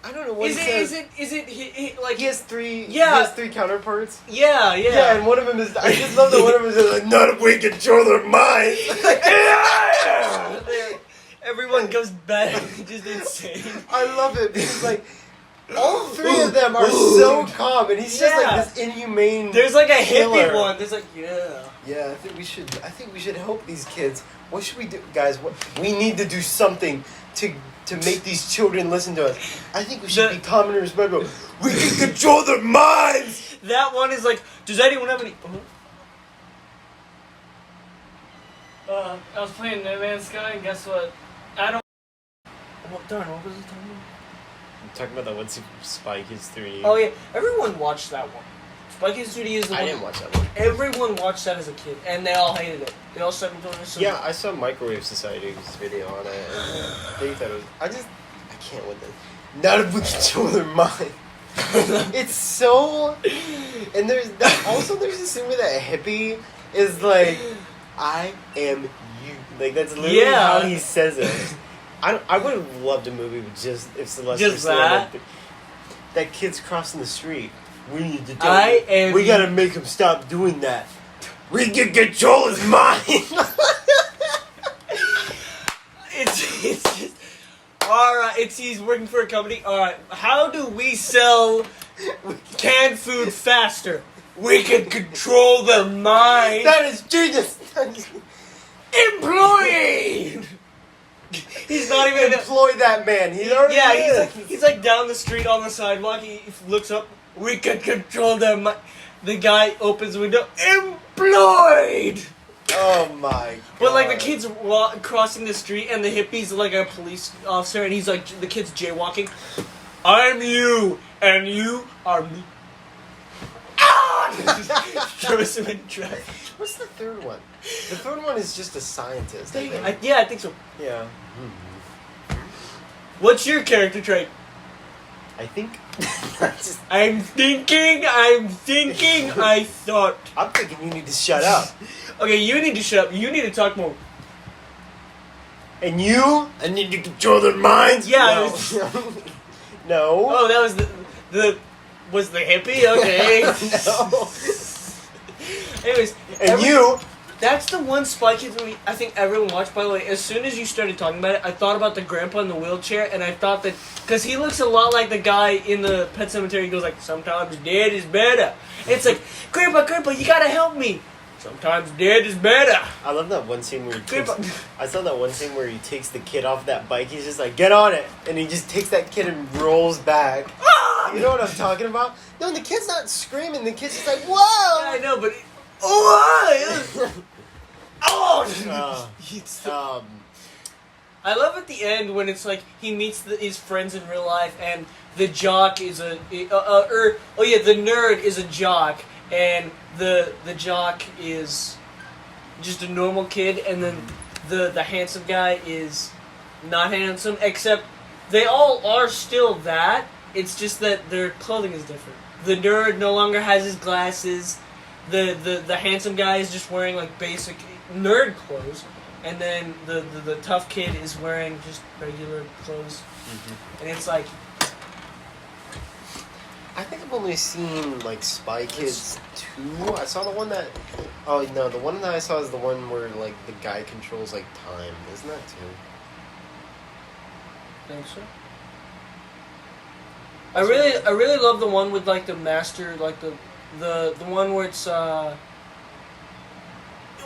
I don't know what Is it like he has three? Yeah. He has three counterparts. Yeah. Yeah, and one of them is. I just love that one of them is like, "Not if we control their minds." Yeah. Everyone goes back, just insane. I love it because like. All three of them are so calm, and he's just like this inhumane. There's like a killer. hippie one. There's like Yeah, I think we should help these kids. What should we do, guys? We need to do something to make these children listen to us. I think we should be calm and respectful. We can control their minds. That one is like, does anyone have any? I was playing No Man's Sky, and guess what? I don't. What was it talking about? I'm talking about that one Spy Kids 3D. Oh yeah, everyone watched that one. Spy Kids 3D is the one. I didn't watch that one. Everyone watched that as a kid, and they all hated it. They all said it was Yeah, I saw Microwave Society's video on it, and they thought it was. I can't with it. Not if we control their mind. It's so, and there's a scene where that hippie is like, "I am you." Like that's literally how he says it. I would have loved a movie with just if Sylvester Stallone. That kid's crossing the street. We need to tell him. We gotta make him stop doing that. We can control his mind. It's just alright. He's working for a company. Alright, how do we sell canned food faster? We can control their mind. That is genius. Employee. He's not even employ that man. He's like down the street on the sidewalk. He looks up. We can control their mind. The guy opens the window. Employed. Oh my god. But like the kid's crossing the street and the hippie's like a police officer and he's like the kid's jaywalking. I'm you and you are me. Throws him in traffic. What's the third one? The third one is just a scientist. I think so. Yeah. What's your character trait? I think. I'm thinking. I thought. I'm thinking you need to shut up. Okay, you need to shut up. You need to talk more. And you? I need to control their minds? Yeah. No. Oh, that was was the hippie? Okay. No. Anyways. You? That's the one Spy Kids movie I think everyone watched, by the way. As soon as you started talking about it, I thought about the grandpa in the wheelchair, and I thought that... Because he looks a lot like the guy in the Pet Cemetery. He goes like, sometimes dead is better. And it's like, Grandpa, you gotta help me. Sometimes dead is better. I love that one scene where I saw that one scene where he takes the kid off that bike. He's just like, get on it. And he just takes that kid and rolls back. You know what I'm talking about? No, and the kid's not screaming. The kid's just like, whoa. Yeah, I know, but... I love at the end when it's like he meets his friends in real life and the jock is the nerd is a jock and the jock is just a normal kid and then the handsome guy is not handsome, except they all are still that. It's just that their clothing is different. The nerd no longer has his glasses. The handsome guy is just wearing like basic nerd clothes, and then the tough kid is wearing just regular clothes. Mm-hmm. And it's like, I think I've only seen like Spy Kids 2. I saw the one that the one that I saw is the one where like the guy controls like time. Isn't that 2? I think so. I really love the one with like the master, like the one where it's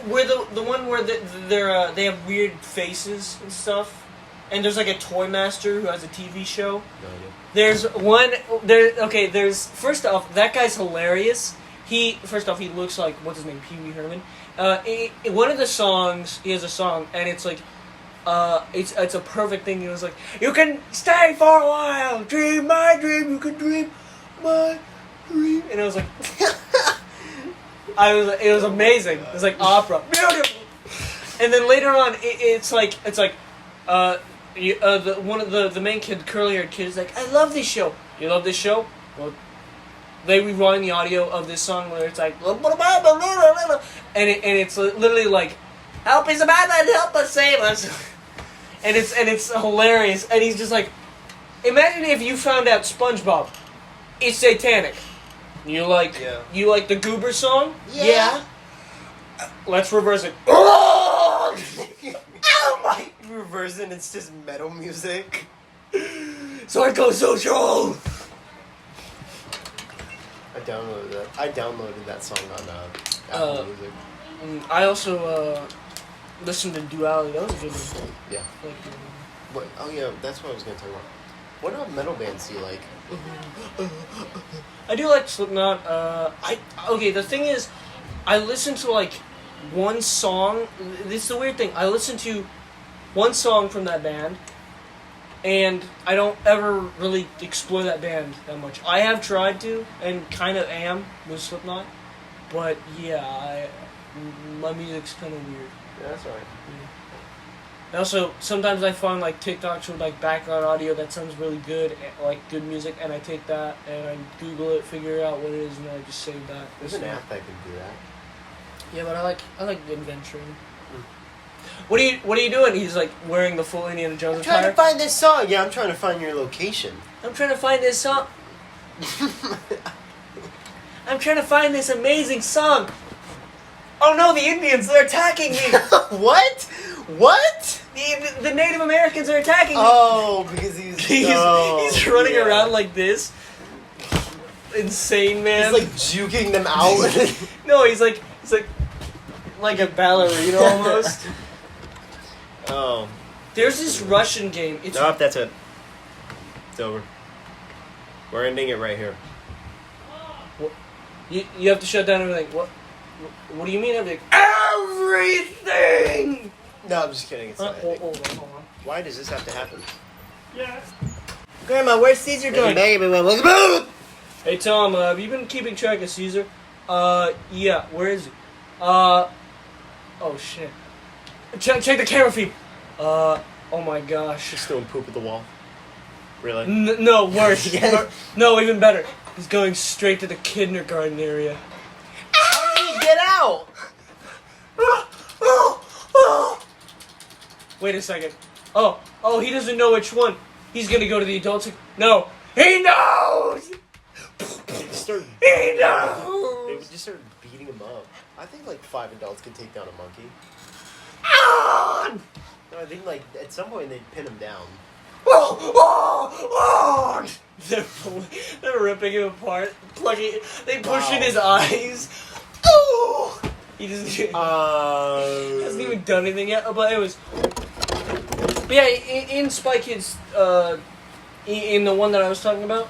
where the one where they have weird faces and stuff, and there's like a toy master who has a TV show. No idea. There's first off, that guy's hilarious. He looks like, what's his name, Pee Wee Herman. In one of the songs, he has a song, and it's like, it's a perfect thing. He was like, you can stay for a while, dream my dream, you can dream my dream, and I was like, it was amazing. It was like opera, beautiful. And then later on, it's like the main kid, curly-haired kid, is like, I love this show. You love this show? Well, they rewind the audio of this song where it's like, and it's literally like, help is about to help us save us, and it's hilarious. And he's just like, imagine if you found out SpongeBob is satanic. You like the Goober song? Yeah. Let's reverse it. Oh my! Reverse it. It's just metal music. Psychosocial. I downloaded that song on Apple Music. I also listened to Duality. That was a good one. Yeah. What? Oh yeah, that's what I was gonna talk about. What metal bands do you like? I do like Slipknot. The thing is, I listen to like one song. This is the weird thing. I listen to one song from that band, and I don't ever really explore that band that much. I have tried to, and kind of am with Slipknot, but yeah, my music's kind of weird. Yeah, that's alright. And also, sometimes I find like TikToks with like background audio that sounds really good, like good music, and I take that and I Google it, figure out what it is, and I just save that. There's an app that can do that. Yeah, but I like adventuring. What are you doing? He's like wearing the full Indiana Jones attire. I'm trying to find this song. Yeah, I'm trying to find your location. I'm trying to find this song. I'm trying to find this amazing song. Oh no, the Indians, they're attacking me. What? What? The Native Americans are attacking me. Oh, because he's running around like this. Insane, man. He's like juking them out. No, he's like a ballerina almost. Oh. There's this Russian game. Nope, that's it. It's over. We're ending it right here. What? You have to shut down everything. What do you mean everything? Everything! No, I'm just kidding. It's not ending. Hold on. Why does this have to happen? Yes. Grandma, where's Caesar going? Hey, Tom, have you been keeping track of Caesar? Yeah, where is he? Oh shit. Check the camera feed. Oh my gosh. Just throwing poop at the wall. Really? No, worse. No, even better. He's going straight to the kindergarten area. How did he get out? Wait a second. Oh, he doesn't know which one. He's gonna go to the adults. No, he knows! He knows! They would just start beating him up. I think like 5 adults could take down a monkey. No, I think like at some point they'd pin him down. They're ripping him apart, plugging. They push in his eyes. He hasn't even done anything yet. But it was. But yeah, in Spy Kids, in the one that I was talking about,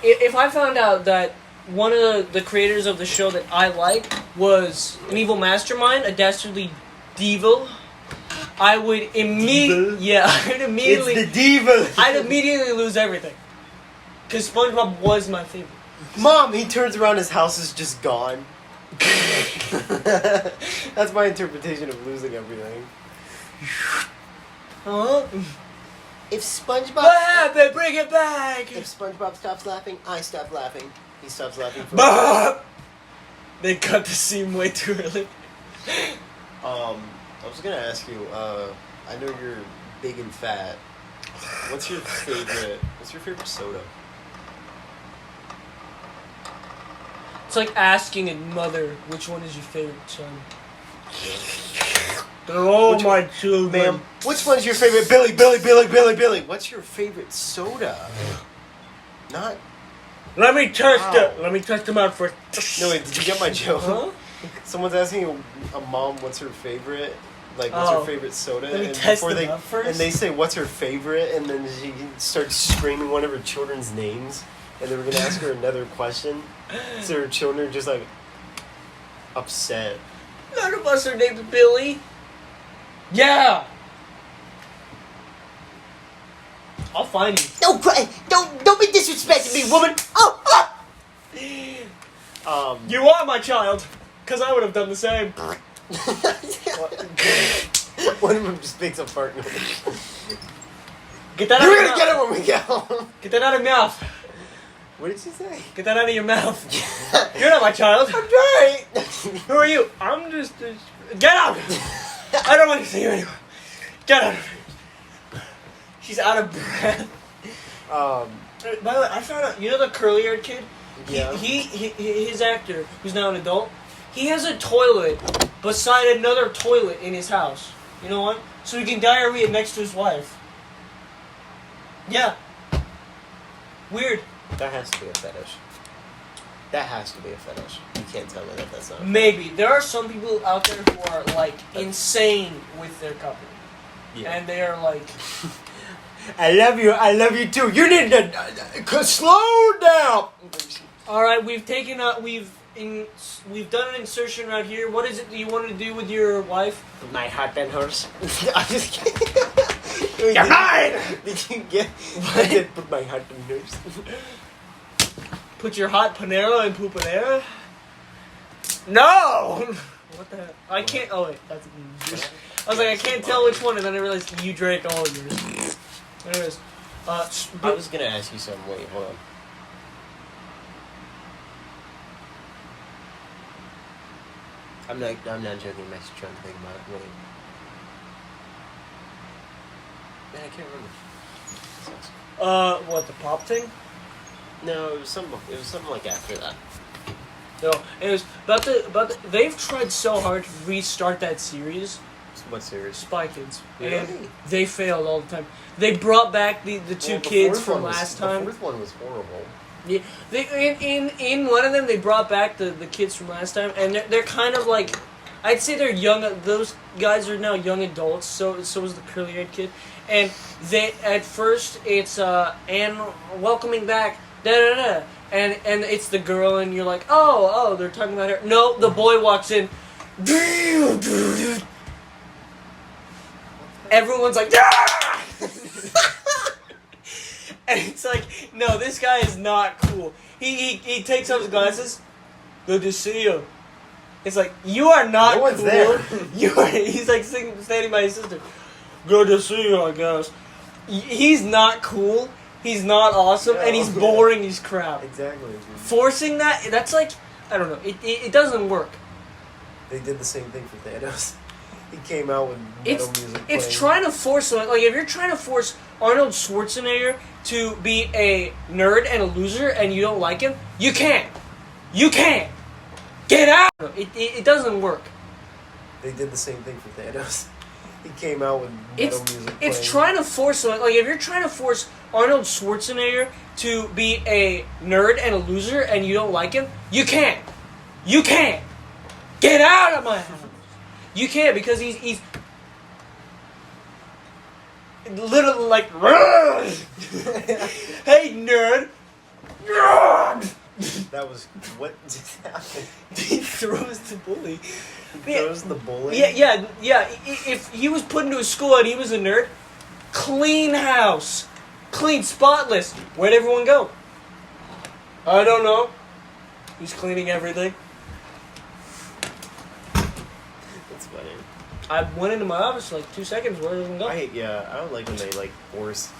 if I found out that one of the creators of the show that I like was an evil mastermind, a dastardly devil, I would immediately... Yeah, I'd immediately... It's the devil! I'd immediately lose everything. Because SpongeBob was my favorite. Mom, he turns around, his house is just gone. That's my interpretation of losing everything. Huh? If SpongeBob... What happened? Bring it back! If SpongeBob stops laughing, I stop laughing. He stops laughing for... They cut the scene way too early. I was gonna ask you, I know you're big and fat. What's your favorite soda? It's like asking a mother which one is your favorite son. They're all my children. Ma'am, which one's your favorite? Billy. What's your favorite soda? Not... Let me test them out first. No, wait, did you get my joke? Huh? Someone's asking a mom what's her favorite, like what's her favorite soda, Let me and test before them out first? and they say what's her favorite, and then she starts screaming one of her children's names, and then we're gonna ask her another question, so her children are just like upset. None of us are named Billy. Yeah. I'll find you. Don't cry! Don't be disrespecting me, woman! Oh! You are my child, because I would have done the same. One of them just makes a fart noise. Get that out You're of your gonna mouth. get it when we get home. Get that out of your mouth. What did she say? Get that out of your mouth. You're not my child. I'm trying. Who are you? I'm just... Get out! I don't want to see you anymore. Get out of here. She's out of breath. By the way, I found out, you know the curly-haired kid? Yeah. His actor, who's now an adult, he has a toilet beside another toilet in his house. You know what? So he can diarrhea next to his wife. Yeah. Weird. That has to be a fetish. That has to be a fetish. You can't tell me that that's not. Maybe. There are some people out there who are, like, insane with their couple. Yeah. And they are like... I love you too. You need to slow down. Alright, we've done an insertion right here. What is it that you want to do with your wife? My heart and hers. I'm just kidding. You're mine! Did you get... I did put my heart in hers. Put your hot Panera in Pupanera? No! What the heck? I can't... Oh, wait. That's... I was like, I can't tell which one, and then I realized you drank all of yours. Anyways, I was gonna ask you something. Wait, hold on. I'm not joking. I'm actually trying to think about it. Wait. Man, I can't remember. What, the pop thing? No, it was something like after that. No, it was they've tried so hard to restart that series. What series? Spy Kids. Really? And they failed all the time. They brought back the two kids from last time. The fourth one was horrible. Yeah, in one of them they brought back the kids from last time, and they're kind of like, I'd say they're young. Those guys are now young adults. So was the curly-haired kid, and they at first it's and welcoming back da da da, and it's the girl, and you're like, oh they're talking about her. No, the boy walks in. Everyone's like, ah! And it's like, no, this guy is not cool. He takes off his glasses. Good to see you. It's like, you are not no one's cool. There. He's like standing by his sister. Good to see you, I guess. He's not cool. He's not awesome, and he's boring as crap. Exactly. Forcing that's like, I don't know. It doesn't work. They did the same thing for Thanos. He came out with metal music. It's trying to force something. Like, if you're trying to force Arnold Schwarzenegger to be a nerd and a loser and you don't like him, you can't. You can't. Get out! It doesn't work. They did the same thing for Thanos. He came out with metal music. It's trying to force something. Like, if you're trying to force Arnold Schwarzenegger to be a nerd and a loser and you don't like him, you can't. You can't. Get out of my house. You can't, because he's literally like, hey nerd. That was what just happened. He throws the bully. He throws the bully. Yeah. If he was put into a school and he was a nerd, clean house, clean, spotless. Where'd everyone go? I don't know. Who's cleaning everything? Funny. I went into my office for like 2 seconds. Where doesn't go? I don't like when they like force.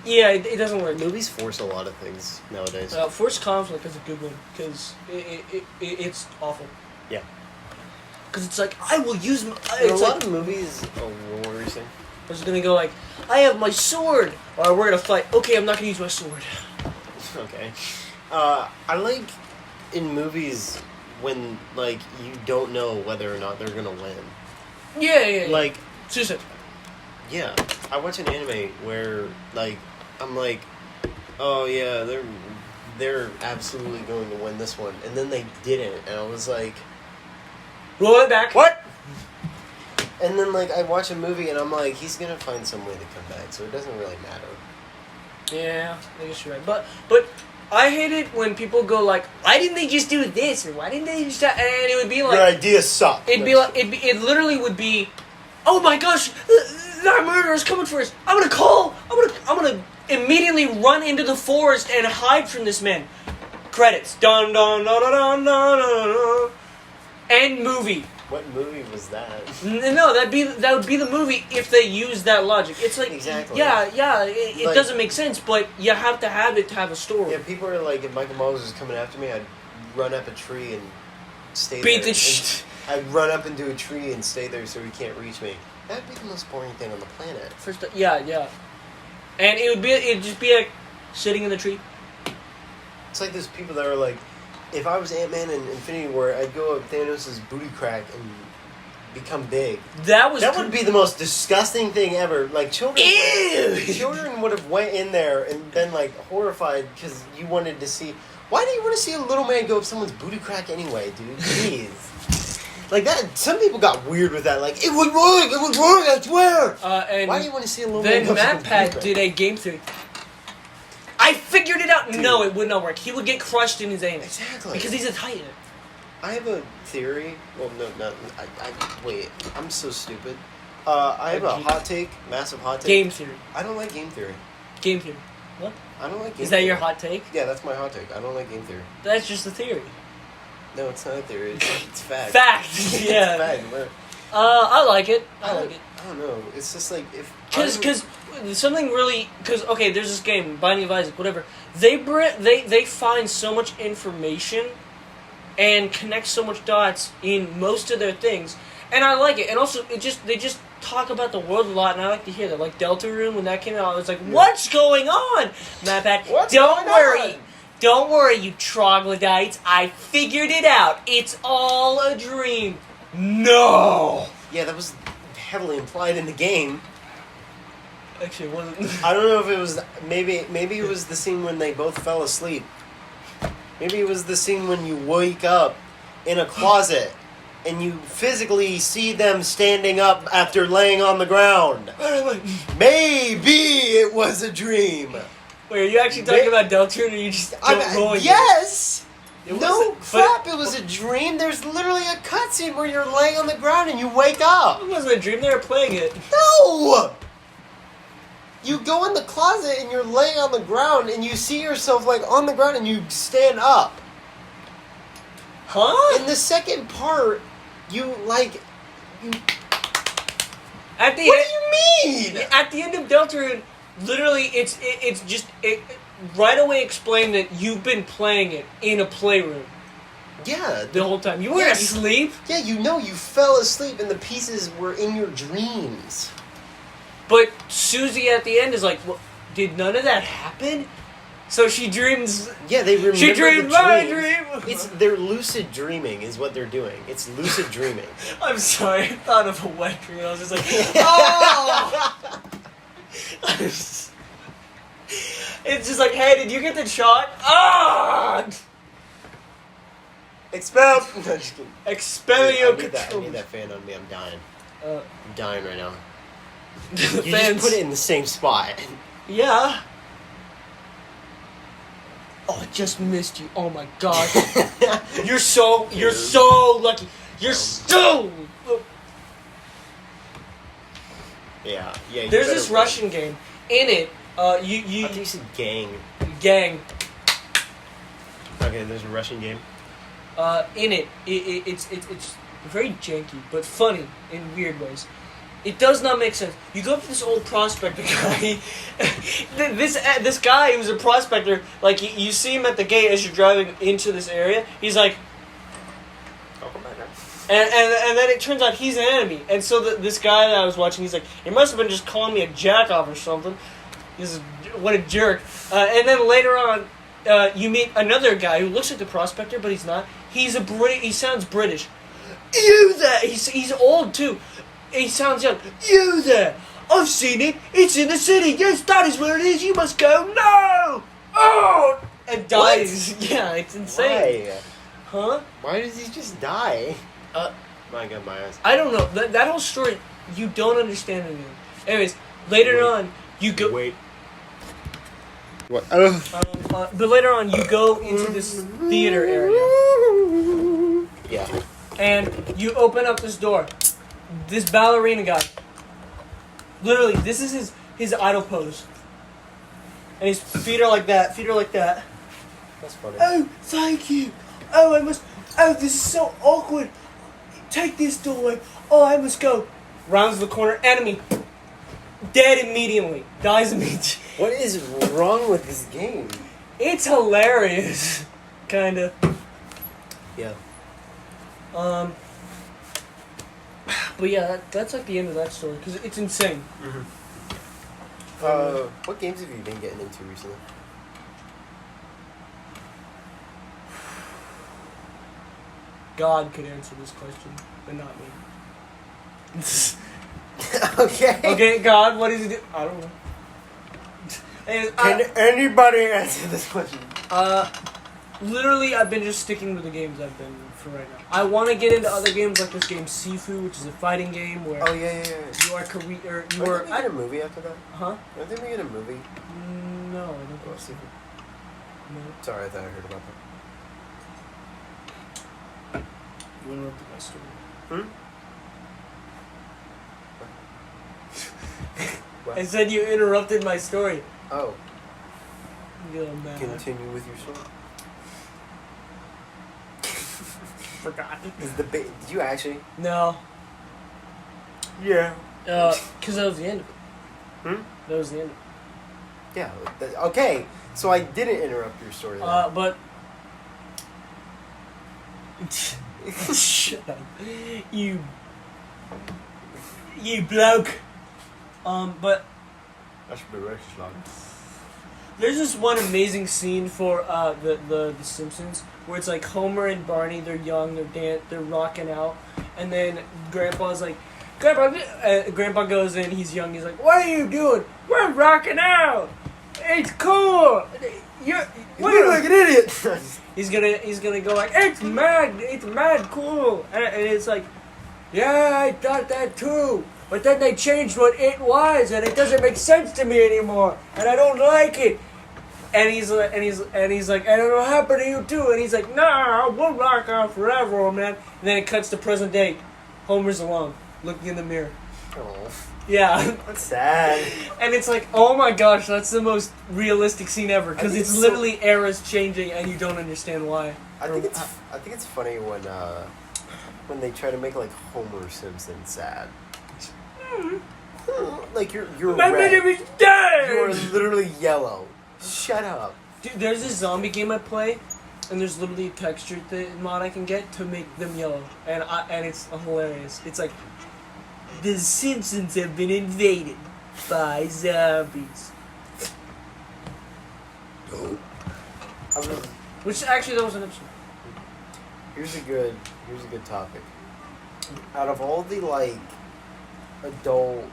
Yeah, it doesn't work. Movies force a lot of things nowadays. Forced conflict is a good one because it's awful. Yeah. Because it's like, I will use my. A It's lot like, of movies. Oh, what were you saying? I was gonna go like, I have my sword. Or we're gonna fight. Okay, I'm not gonna use my sword. Okay. I like in movies when like you don't know whether or not they're gonna win. Yeah. Like, Seriously. yeah, I watch an anime where like I'm like, oh yeah, they're absolutely going to win this one, and then they didn't, and I was like, Roll it back. what? And then like I watch a movie and I'm like, he's gonna find some way to come back, so it doesn't really matter. Yeah, I guess you're right. But I hate it when people go like, why didn't they just do this, or why didn't they just? And it would be like, your idea sucked. It'd be like it literally would be, oh my gosh, that murderer's coming for us. I'm gonna immediately run into the forest and hide from this man. Credits. Dun dun dun dun dun dun dun. End movie. What movie was that? No, that would be the movie if they used that logic. It's like, exactly. Yeah, it like, doesn't make sense, but you have to have it to have a story. Yeah, people are like, if Michael Myers was coming after me, I'd run up a tree and stay Beat there. the shit. I'd run up into a tree and stay there so he can't reach me. That'd be the most boring thing on the planet. Yeah. And it'd just be like sitting in the tree. It's like those people that are like, if I was Ant-Man in Infinity War, I'd go up Thanos' booty crack and become big. That would be the most disgusting thing ever. Like, children would have went in there and been like horrified because you wanted to see. Why do you want to see a little man go up someone's booty crack anyway, dude? Jeez. Like that. Some people got weird with that. Like, it would work, I swear. And why do you want to see a little man go up someone's booty Then crack? MatPat did a game theory. I figured it out. Dude. No, it would not work. He would get crushed in his anus. Exactly. Because he's a titan. I have a theory. Well, no, not. Wait, I'm so stupid. I have a hot take, massive hot take. Game theory. I don't like game theory. Game theory. What? I don't like game Is that theory. your hot take? Yeah, that's my hot take. I don't like game theory. That's just a theory. No, it's not a theory. It's fact. Fact. It's Yeah. fact. I like it. I like it. I don't know. It's just like if Because something really okay. There's this game, Binding of Isaac, whatever. They find so much information and connect so much dots in most of their things, and I like it. And also, they just talk about the world a lot, and I like to hear that. Like Deltarune, when that came out, I was like, "What's going on?" Matt, don't worry, you troglodytes. I figured it out. It's all a dream. No. Yeah, that was heavily implied in the game. Actually, it wasn't. I don't know if it was maybe it was the scene when they both fell asleep. Maybe it was the scene when you wake up in a closet and you physically see them standing up after laying on the ground. Maybe it was a dream. Wait, are you actually talking about Deltarune, or you just don't roll? Yes. It No crap! It was a dream. There's literally a cutscene where you're laying on the ground and you wake up. It wasn't a dream. They were playing it. No. You go in the closet and you're laying on the ground and you see yourself like on the ground and you stand up. Huh? In the second part, you like you. At the What do you mean? At the end of Deltarune, literally, it's just right away explained that you've been playing it in a playroom. Yeah, the whole time. You weren't asleep. Yeah, you fell asleep and the pieces were in your dreams. But Susie at the end is like, well, did none of that happen? So she dreams. Yeah, they remember. She dreamed my dream. They're lucid dreaming, is what they're doing. It's lucid dreaming. I'm sorry, I thought of a wet dream. I was just like, oh. It's just like, hey, did you get the shot? Ah! Expel. No, just kidding. Expelio I need that fan on me. I'm dying. I'm dying right now. The you just put it in the same spot. Yeah. Oh, I just missed you. Oh my god. You're so lucky. You're so. Yeah. There's this Russian game. In it, you. I think you said gang. Gang. Okay, there's a Russian game. In it, it's very janky, but funny in weird ways. It does not make sense. You go up to this old prospector guy. this guy who's a prospector, like you see him at the gate as you're driving into this area. He's like, and then it turns out he's an enemy. And so this guy that I was watching, he's like, he must have been just calling me a jack off or something. What a jerk. And then later on, you meet another guy who looks like the prospector, but he's not. He sounds British. You there? He's old too. He sounds young. You there? I've seen it. It's in the city. Yes, that is where it is. You must go. No! Oh! And dies. What? Yeah, it's insane. Why? Huh? Why does he just die? My God, my eyes. I don't know. That whole story, you don't understand anything. Anyways, later on, you go... Wait. What? But later on, you go into this theater area. Yeah. And you open up this door. This ballerina guy. Literally, this is his idol pose. And his feet are like that. That's funny. Oh, thank you. Oh, this is so awkward. Take this door. Oh, I must go. Rounds the corner. Enemy. Dead immediately. Dies immediately. What is wrong with this game? It's hilarious. Kinda. Yeah. But yeah, that's like the end of that story, because it's insane. Mm-hmm. What games have you been getting into recently? God could answer this question, but not me. Okay. Okay, God, what does he do? I don't know. Can anybody answer this question? Literally, I've been just sticking with the games I've been for right now. I want to get into other games like this game Sifu, which is a fighting game where you are Don't think we get a movie after that? Huh? Don't think we get a movie? No, I don't think so. Sifu. No. Sorry, I thought I heard about that. You interrupted my story. What? I said you interrupted my story. Oh. You little man. Continue with your story. Forgot. Did you actually? No. Yeah. Because that was the end of it. That was the end of it. Yeah. Okay. So I didn't interrupt your story. But shut up, you bloke. But I should be racist, like. there's this one amazing scene for the Simpsons where it's like Homer and Barney. They're young. They're rocking out, and then Grandpa's like, Grandpa goes in. He's young. He's like, "What are you doing? We're rocking out. It's cool. You look like an idiot." He's gonna go like, it's mad cool, and it's like, yeah, I thought that too, but then they changed what it was, and it doesn't make sense to me anymore, and I don't like it. And he's like, and it'll happen to you too. And he's like, nah, we'll rock out forever, man. And then it cuts to present day. Homer's alone, looking in the mirror. Oh. Yeah. That's sad. And it's like, oh my gosh, that's the most realistic scene ever. Because it's literally eras changing and you don't understand why. I think it's funny when they try to make like Homer Simpson sad. Like you're My red. name is dead! You're literally yellow. Shut up. Dude, there's this zombie game I play, and there's literally a texture mod I can get to make them yellow. And it's hilarious. It's like, the Simpsons have been invaded by zombies. Which actually, that was an episode. Here's a good topic. Out of all the like adult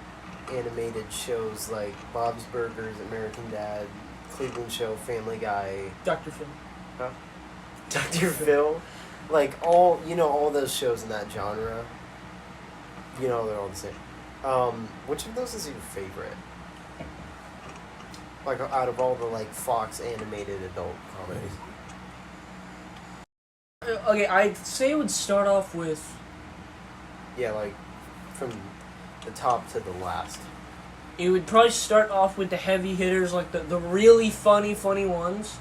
animated shows like Bob's Burgers, American Dad, Cleveland Show, Family Guy, Dr. Phil. Huh? Dr. Phil, like all those shows in that genre. They're all the same. Which of those is your favorite? Like out of all the like Fox animated adult comedies. Okay, I'd say it would start off with... Yeah, like from the top to the last. It would probably start off with the heavy hitters, like the really funny ones.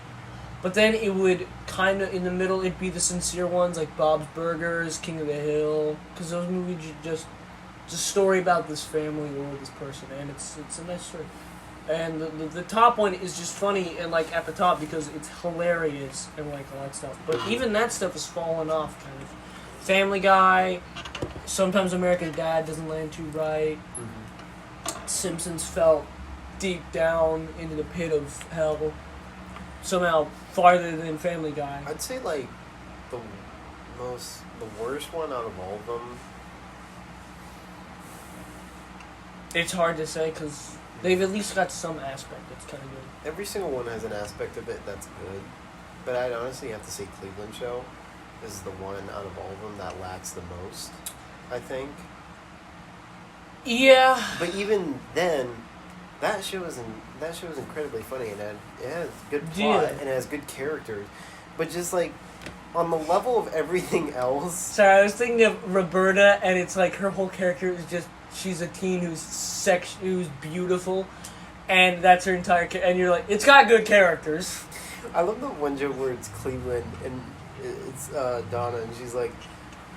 But then it would kind of, in the middle, it'd be the sincere ones, like Bob's Burgers, King of the Hill. Because those movies just... It's a story about this family or this person, and it's a nice story. And the top one is just funny and like at the top because it's hilarious and like all that stuff. But even that stuff is falling off kind of. Family Guy, sometimes American Dad doesn't land too right. Simpsons fell deep down into the pit of hell, somehow farther than Family Guy. I'd say like the worst one out of all of them. It's hard to say because they've at least got some aspect that's kind of good. Every single one has an aspect of it that's good, but I'd honestly have to say Cleveland Show is the one out of all of them that lacks the most, I think. Yeah. But even then, that show is incredibly funny and it has good plot and it has good characters, but just like on the level of everything else. Sorry, I was thinking of Roberta, and it's like her whole character is just she's a teen who's beautiful, and that's her entire and you're like, it's got good characters. I love the one joke where it's Cleveland and it's Donna, and she's like,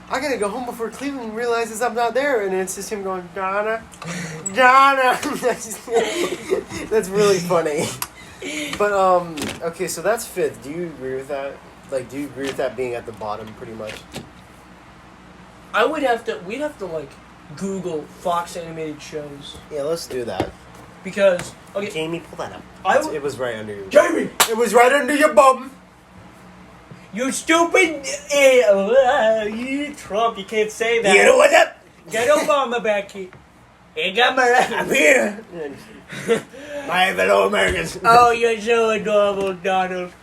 I gotta go home before Cleveland realizes I'm not there, and it's just him going, Donna. That's really funny. But okay, so that's fifth. Do you agree with that? Like, do you agree with that being at the bottom pretty much? We'd have to like Google Fox animated shows. Yeah, let's do that. Because okay, Jamie, pull that up. It was right under you. Jamie, it was right under your bum. You stupid you Trump, you can't say that. You know what's up? Get Obama back here. Hey, got I'm here. My fellow Americans. Oh, you're so adorable, Donald.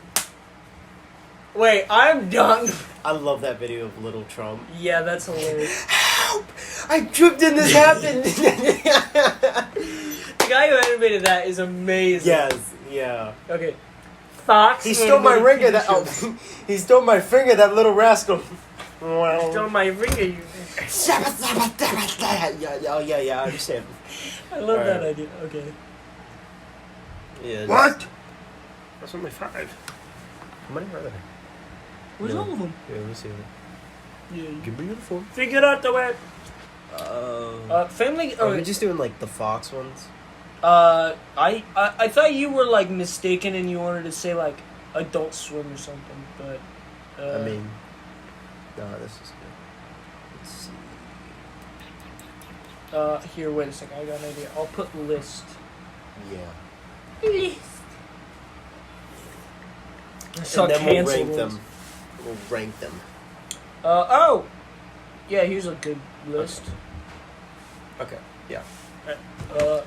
Wait, I'm done. I love that video of Little Trump. Yeah, that's hilarious. Help! I tripped and this happened. The guy who animated that is amazing. Yes, yeah. Okay. Fox. He stole my ringer. He stole my finger. That little rascal. He stole my ringer. You. Yeah. I understand. I love that idea. Okay. Yeah. What? That's only 5. How many are there? Where's all of them? Yeah, let me see. Yeah. Give me your phone. Figure out the way. Family. Are we just doing like the Fox ones? I thought you were like mistaken and you wanted to say like Adult Swim or something, but. I mean, no, this is good. Let's see. Here, wait a second. I got an idea. I'll put list. Yeah. List. And then we'll rank them. We'll rank them. Oh! Yeah, here's a good list. Okay. Yeah. But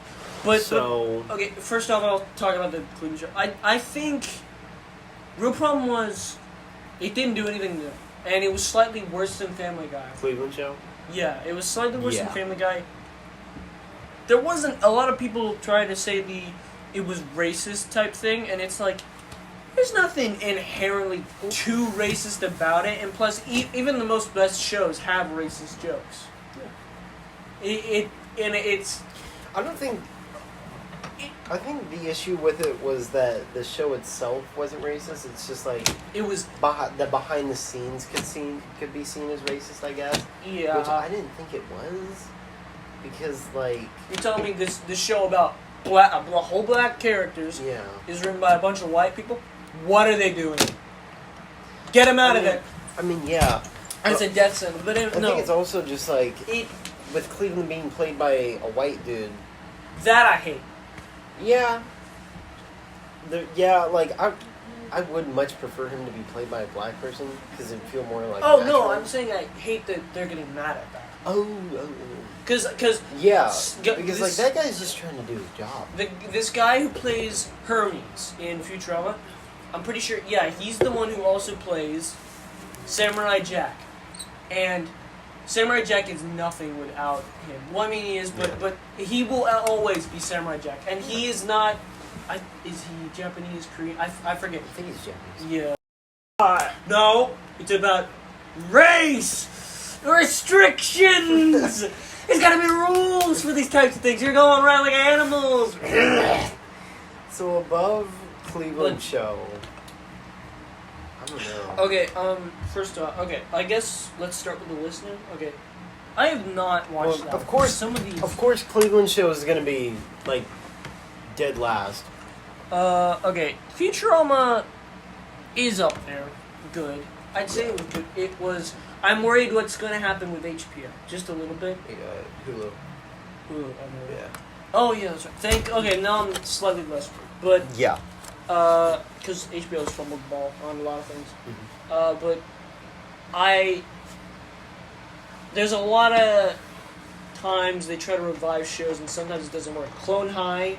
okay, first off, I'll talk about the Cleveland show. I think real problem was it didn't do anything new, and it was slightly worse than Family Guy. Cleveland show? Yeah, it was slightly worse than Family Guy. There wasn't a lot of people trying to say it was racist type thing, and it's like there's nothing inherently too racist about it, and plus, even the most best shows have racist jokes. Yeah. It's. I don't think. I think the issue with it was that the show itself wasn't racist. It's just like it was the behind the scenes could be seen as racist, I guess. Yeah. Which I didn't think it was, because like you're telling me this show about whole black characters is written by a bunch of white people. What are they doing? Get them out of there. I mean, yeah. It's a death sentence, but I think it's also just like with Cleveland being played by a white dude. That I hate. Yeah. Like I would much prefer him to be played by a black person because it'd feel more like. Oh natural. no, I'm saying I hate that they're getting mad at that. Oh. Because because like that guy's just trying to do his job. This guy who plays Hermes in Futurama, I'm pretty sure. Yeah, he's the one who also plays Samurai Jack, and Samurai Jack is nothing without him. Well, I mean he is, but he will always be Samurai Jack, and he is not. Is he Japanese, Korean? I forget. I think he's Japanese. Yeah. No, it's about race restrictions. There's gotta be rules for these types of things. You're going around like animals. So above Cleveland show. I don't know. Okay, first off, I guess let's start with the list now. Okay. I have not watched that. Of course, some of these. Of course, Cleveland show is gonna be like dead last. Okay, Futurama is up there. Good. I'd say it was good. It was. I'm worried what's gonna happen with HBO. Just a little bit. Hulu. Yeah. Oh yeah, that's right. Okay, now I'm slightly less, but yeah. Because HBO's fumbled the ball on a lot of things. Mm-hmm. But there's a lot of times they try to revive shows and sometimes it doesn't work. Clone High,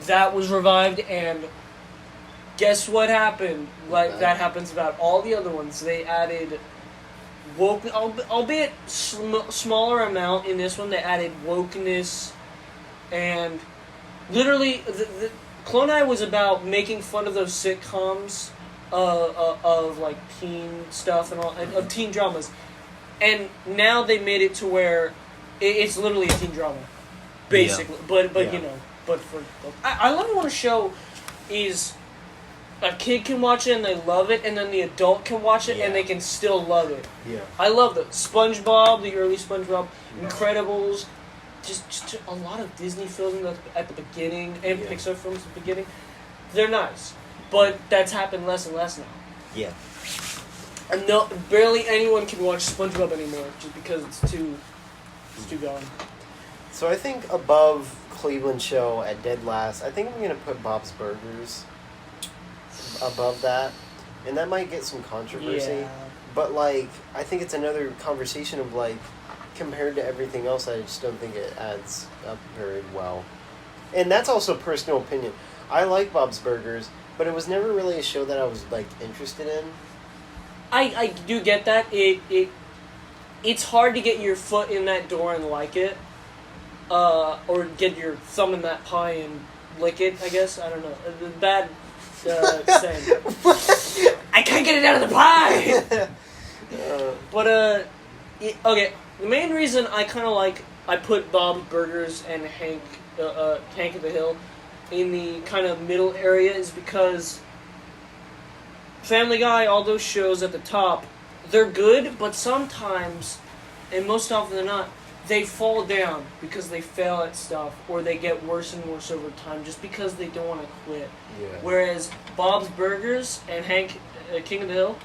that was revived, and guess what happened? Like that happens about all the other ones. They added woke, albeit smaller amount in this one. They added wokeness, and literally the Clone High was about making fun of those sitcoms of like teen stuff and all, of teen dramas, and now they made it to where it's literally a teen drama, basically. Yeah. But you know, but for I love it when a show is a kid can watch it and they love it, and then the adult can watch it and they can still love it. Yeah, I love that. SpongeBob, the early SpongeBob, Incredibles. Just a lot of Disney films at the beginning and Pixar films at the beginning. They're nice, but that's happened less and less now. Yeah. And barely anyone can watch SpongeBob anymore just because it's too gone. So I think above Cleveland show at dead last, I think I'm gonna put Bob's Burgers above that, and that might get some controversy. Yeah. But like, I think it's another conversation of like, compared to everything else, I just don't think it adds up very well. And that's also personal opinion. I like Bob's Burgers, but it was never really a show that I was like interested in. I do get that. It's hard to get your foot in that door and like it, or get your thumb in that pie and lick it. I guess I don't know. Bad saying. I can't get it out of the pie. But okay. The main reason I kind of I put Bob's Burgers and Hank of the Hill in the kind of middle area is because Family Guy, all those shows at the top, they're good, but sometimes, and most often than not, they fall down because they fail at stuff, or they get worse and worse over time just because they don't want to quit. Yeah. Whereas Bob's Burgers and Hank, King of the Hill,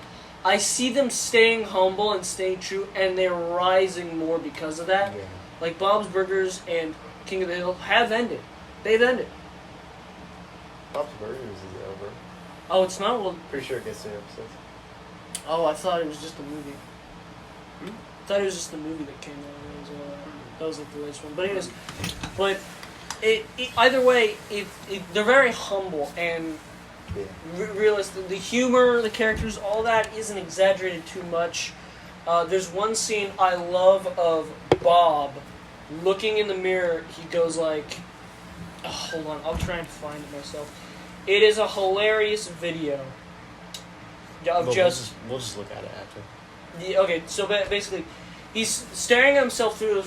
I see them staying humble and staying true, and they're rising more because of that. Yeah. Like Bob's Burgers and King of the Hill have ended. They've ended. Bob's Burgers is over. Oh, it's not? Well, Pretty sure it gets 2 episodes. oh, I thought it was just a movie. I thought it was just the movie that came out. That was like the latest one. But anyways, but either way, they're very humble and realistic. The humor, the characters, all that isn't exaggerated too much. There's one scene I love of Bob looking in the mirror. He goes like, oh, hold on, I'll try and find it myself. It is a hilarious video of But just... We'll just look at it after. Yeah, okay, so basically, he's staring at himself through the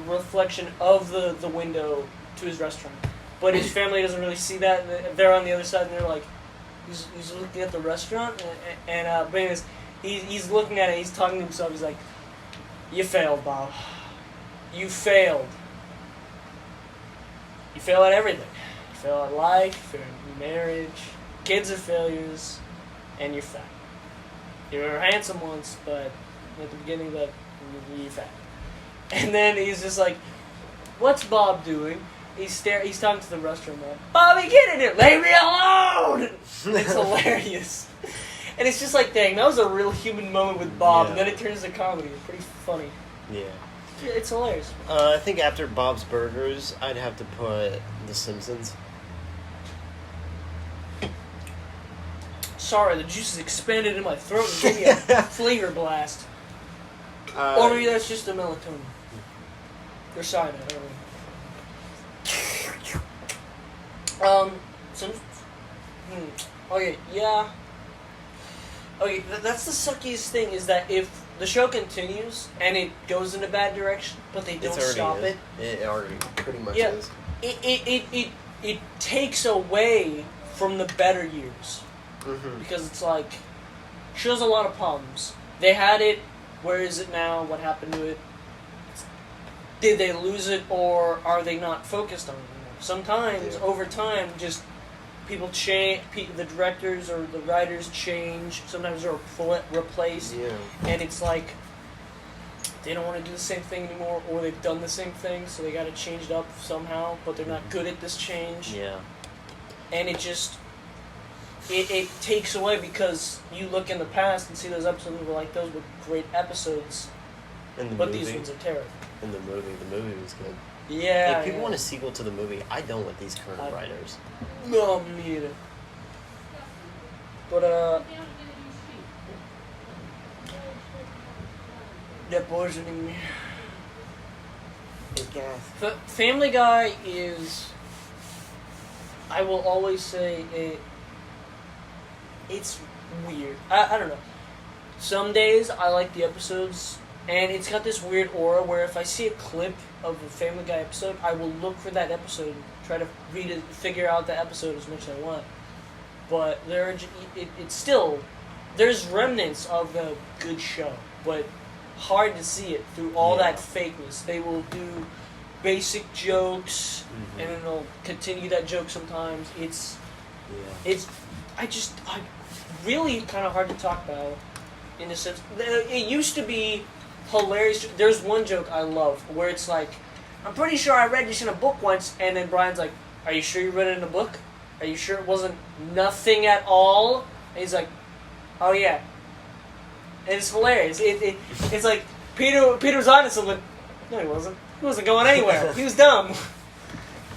reflection of the window to his restaurant. But his family doesn't really see that. And they're on the other side, and they're like, he's looking at the restaurant. But anyways, he's looking at it, he's talking to himself. He's like, you failed, Bob. You failed. You fail at everything. You fail at life, you fail at marriage. Kids are failures, and you're fat. You were handsome once, but at the beginning, that you're fat. And then he's just like, "What's Bob doing?" He's talking to the restaurant man. "Bobby, get in here! Leave me alone!" It's hilarious, and it's just like, dang, that was a real human moment with Bob, and then it turns to comedy. It's pretty funny. Yeah. It's hilarious. I think after Bob's Burgers, I'd have to put The Simpsons. Sorry, the juice is expanded in my throat and gave me a flavor blast. Or maybe that's just the melatonin. Or cyanide, I don't know. Simpsons? Okay, yeah. Okay, that's the suckiest thing, is that if the show continues and it goes in a bad direction, but they don't stop it. It already pretty much Yeah, is. It takes away from the better years. Mm-hmm. Because it's like, shows a lot of problems. They had it, where is it now? What happened to it? Did they lose it, or are they not focused on it anymore? Sometimes, over time, just people change, the directors or the writers change, sometimes they're replaced, and it's like, they don't want to do the same thing anymore, or they've done the same thing, so they got to change it up somehow, but they're not good at this change. Yeah. And it just... It takes away, because you look in the past and see those episodes and like, those were great episodes, but these ones are terrible. In the movie was good. Yeah. If people want a sequel to the movie, I don't with these current writers. No, me neither. But they're poisoning me. Family Guy is, I will always say, it's weird. I don't know. Some days I like the episodes, and it's got this weird aura where if I see a clip of a Family Guy episode, I will look for that episode and try to read it, figure out the episode as much as I want. But it's still, there's remnants of a good show, but hard to see it through all that fakeness. They will do basic jokes, and then they'll continue that joke sometimes. It's really kind of hard to talk about, in a sense. It used to be hilarious. There's one joke I love where it's like, I'm pretty sure I read this in a book once, and then Brian's like, are you sure you read it in a book? Are you sure it wasn't nothing at all? And he's like, oh yeah. And it's hilarious. It's like, Peter was honest, and like, no he wasn't. He wasn't going anywhere. He was dumb.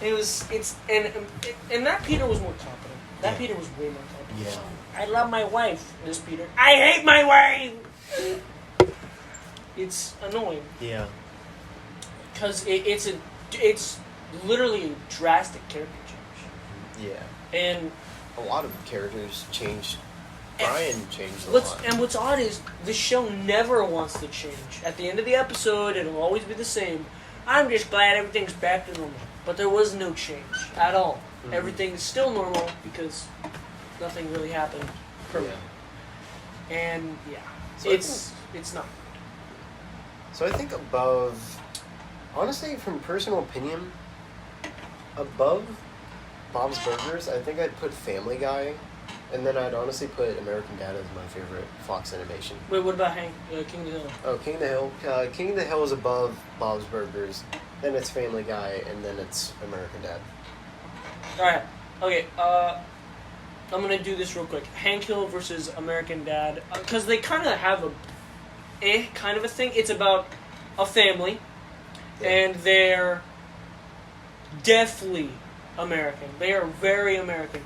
And that Peter was more competent. That Peter was way more competent. Yeah. I love my wife, this Peter. I hate my wife! It's annoying. Yeah. Because it's literally a drastic character change. Yeah. And a lot of characters changed. Brian changed a lot. And what's odd is the show never wants to change. At the end of the episode, it'll always be the same. I'm just glad everything's back to normal. But there was no change at all. Mm-hmm. Everything is still normal because nothing really happened permanently. Yeah. And so it's not. So I think above Honestly, from personal opinion, above Bob's Burgers, I think I'd put Family Guy, and then I'd honestly put American Dad as my favorite Fox animation. Wait, what about King of the Hill? Oh, King of the Hill. King of the Hill is above Bob's Burgers, then it's Family Guy, and then it's American Dad. Alright, okay, I'm gonna do this real quick. Hank Hill versus American Dad, because they kind of have kind of a thing. It's about a family, and they're definitely American. They are very American,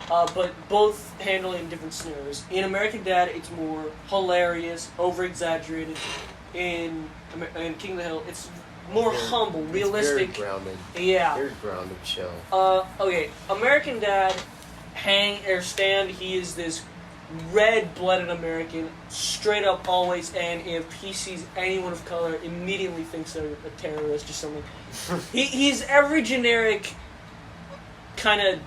but both handle it in different scenarios. In American Dad, it's more hilarious, over-exaggerated. In King of the Hill, it's more humble, realistic. Very grounded. Yeah. Very grounded show. Okay, American Dad, Stan, he is this red-blooded American, straight up always, and if he sees anyone of color, immediately thinks they're a terrorist or something. He's every generic kind of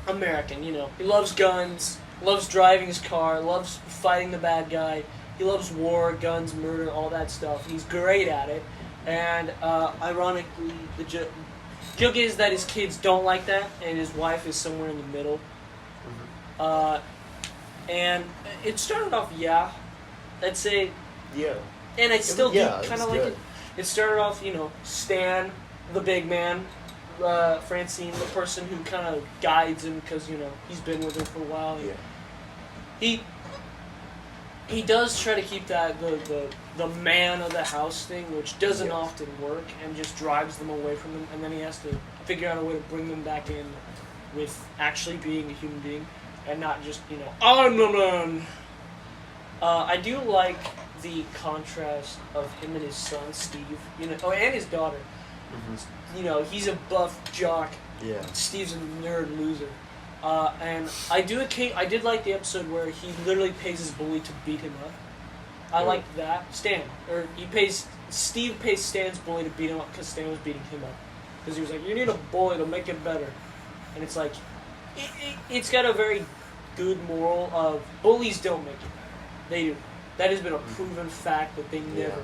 American, you know. He loves guns, loves driving his car, loves fighting the bad guy. He loves war, guns, murder, all that stuff. He's great at it. And ironically, the joke is that his kids don't like that, and his wife is somewhere in the middle. And it started off, I'd say, and I still do kind of like it. It started off, you know, Stan, the big man, Francine, the person who kind of guides him because, you know, he's been with him for a while. He does try to keep that the man of the house thing, which doesn't often work, and just drives them away from him, and then he has to figure out a way to bring them back in with actually being a human being, and not just, you know, I'm the man. I do like the contrast of him and his son, Steve, you know, and his daughter. You know, he's a buff jock. Steve's a nerd loser. And I did like the episode where he literally pays his bully to beat him up. I liked that. Steve pays Stan's bully to beat him up because Stan was beating him up. Because he was like, you need a bully to make it better. And it's like, it's got a very good moral of bullies don't make it better. They do. That has been a proven fact that they never.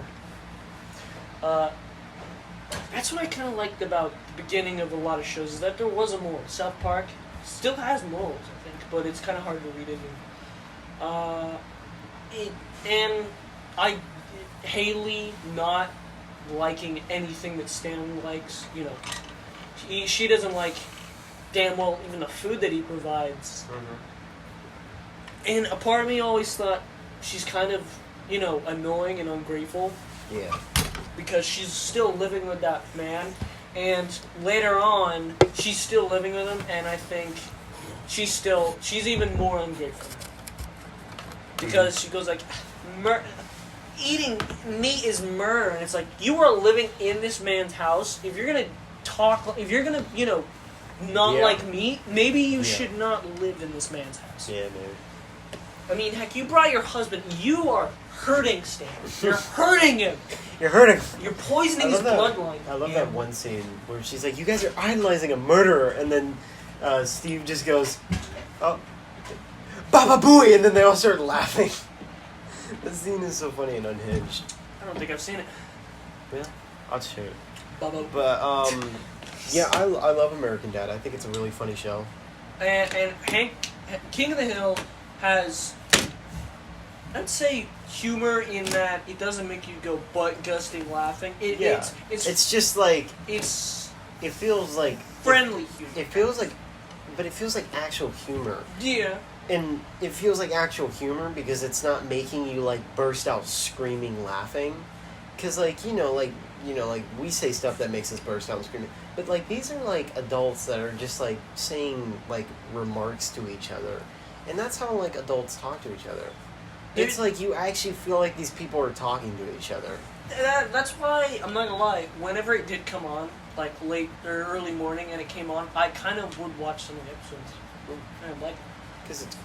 That's what I kind of liked about the beginning of a lot of shows, is that there was a moral. South Park still has morals, I think, but it's kind of hard to read into. And Haley not liking anything that Stan likes, you know, she doesn't like damn well even the food that he provides. And a part of me always thought she's kind of, you know, annoying and ungrateful. Because she's still living with that man. And later on, she's still living with him, and I think she's even more ungrateful. Because she goes like, eating meat is murder, and it's like, you are living in this man's house. If you're gonna, you know, not like meat, maybe you should not live in this man's house. Maybe. I mean, heck, you brought your husband, you are hurting Stan. You're hurting him. You're hurting. You're poisoning his bloodline. I love that one scene where she's like, you guys are idolizing a murderer, and then Steve just goes, oh, Baba Booey, and then they all start laughing. The scene is so funny and unhinged. I don't think I've seen it. Yeah, I'll show you. Baba. But, I love American Dad. I think it's a really funny show. And King of the Hill has, I'd say, humor in that it doesn't make you go butt-gusting laughing. It's just like, it feels like friendly humor. It feels like actual humor. Yeah. And it feels like actual humor because it's not making you like burst out screaming laughing. Cause like we say stuff that makes us burst out screaming. But like these are like adults that are just like saying like remarks to each other. And that's how like adults talk to each other. It's like you actually feel like these people are talking to each other. That's why, I'm not gonna lie, whenever it did come on, like late or early morning and it came on, I kind of would watch some of the episodes. I like it. Because it's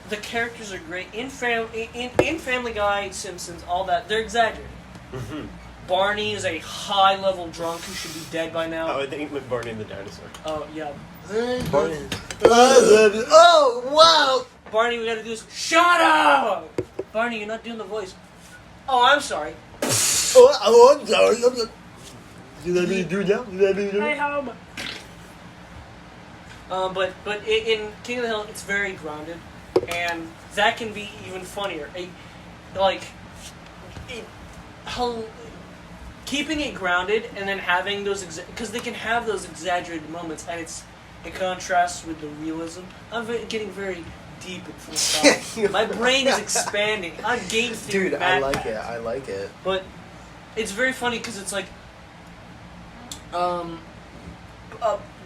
the characters are great. In Family Guy, Simpsons, all that, they're exaggerated. Barney is a high-level drunk who should be dead by now. Oh, I think with Barney and the dinosaur. Oh, yeah. Barney. Oh, wow! Barney, we gotta do this. Shut up! Barney, you're not doing the voice. Oh, I'm sorry. Oh, I'm sorry. You let me do it now? You let me do Hey, it? home. But in King of the Hill, it's very grounded, and that can be even funnier. Keeping it grounded and then having those because they can have those exaggerated moments, and it contrasts with the realism. I'm getting very deep and philosophical. My brain is expanding. I'm game theory. Dude, I like it. I like it. But it's very funny because it's like,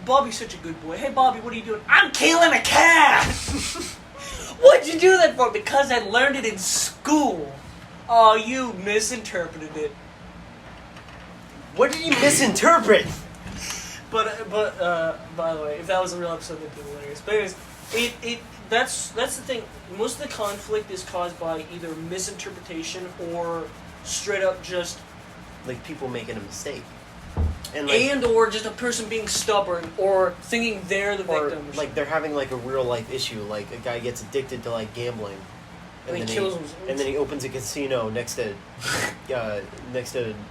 Bobby's such a good boy. Hey, Bobby, what are you doing? I'm killing a cat! What'd you do that for? Because I learned it in school. Oh, you misinterpreted it. What did you misinterpret? But by the way, if that was a real episode, that'd be hilarious. But anyways, that's the thing. Most of the conflict is caused by either misinterpretation or straight up just Like people making a mistake. or just a person being stubborn or thinking they're the Or victim. like they're having like a real life issue. Like a guy gets addicted to like gambling. And he kills him. And then he opens a casino next to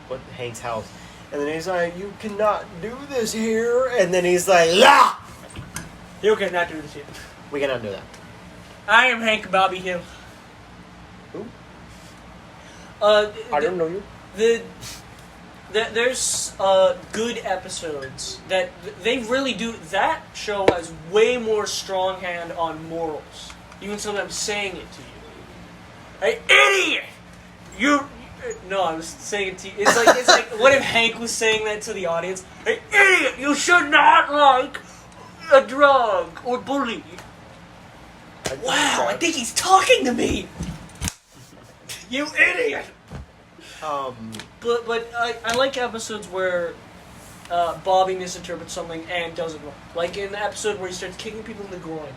what Hank's house. And then he's like, "You cannot do this here." And then he's like, "Ah! You cannot do this here. We cannot do that." I am Hank Bobby Hill. Who? I don't know you. There's good episodes that they really do. That show has way more strong hand on morals. Even sometimes saying it to you. Hey, idiot! No, I was saying it to you. It's like what if Hank was saying that to the audience? Hey, idiot! You should not like a drug or bully. Wow, I think he's talking to me. You idiot! But I like episodes where Bobby misinterprets something and does it wrong. Like in the episode where he starts kicking people in the groin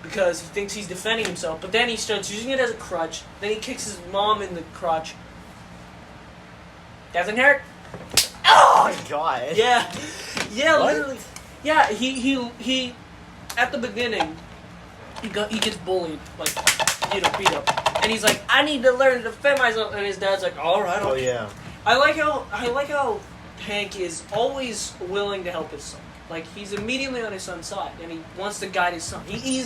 because he thinks he's defending himself, but then he starts using it as a crutch. Then he kicks his mom in the crotch. Doesn't hurt. Oh my god. Yeah, What? literally. Yeah, he at the beginning he gets bullied, like beat up, and he's like, I need to learn to defend myself, and his dad's like, all right. Okay. Oh yeah. I like how Hank is always willing to help his son. Like he's immediately on his son's side, and he wants to guide his son. He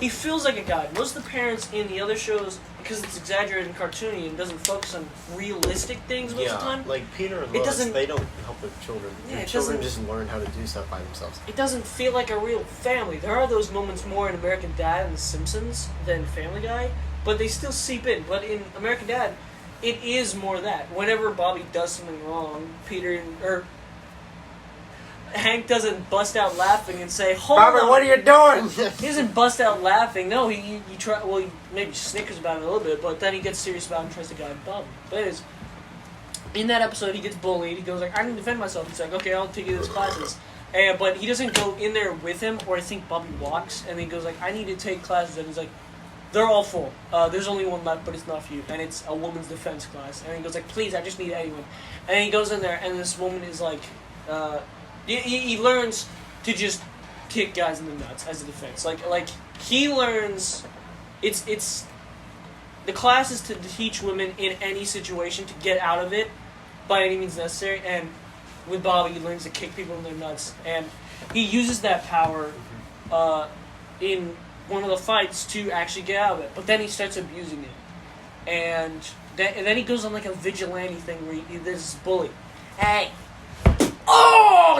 feels like a guide. Most of the parents in the other shows, because it's exaggerated and cartoony and doesn't focus on realistic things most of the time. Like Peter and It Lois, doesn't- they don't help their children. Yeah, Their it children doesn't- just learn how to do stuff by themselves. It doesn't feel like a real family. There are those moments more in American Dad and The Simpsons than Family Guy, but they still seep in. But in American Dad, it is more that. Whenever Bobby does something wrong, Hank doesn't bust out laughing and say, "Hold Robert, on." what are you doing? He doesn't bust out laughing. No, he try. Well, he maybe snickers about it a little bit, but then he gets serious about it and tries to guide Bobby. But anyways, in that episode, he gets bullied. He goes like, "I can defend myself." He's like, "Okay, I'll take you to these classes." But he doesn't go in there with him, or I think Bobby walks, and he goes like, "I need to take classes," and he's like, "They're all full. There's only one left, but it's not for you, and it's a woman's defense class." And he goes like, "Please, I just need anyone." And he goes in there, and this woman is like, he learns to just kick guys in the nuts as a defense. Like he learns, it's the class is to teach women in any situation to get out of it by any means necessary. And with Bobby, he learns to kick people in their nuts, and he uses that power in one of the fights to actually get out of it. But then he starts abusing it, and then he goes on like a vigilante thing where there's this bully. Hey. Oh!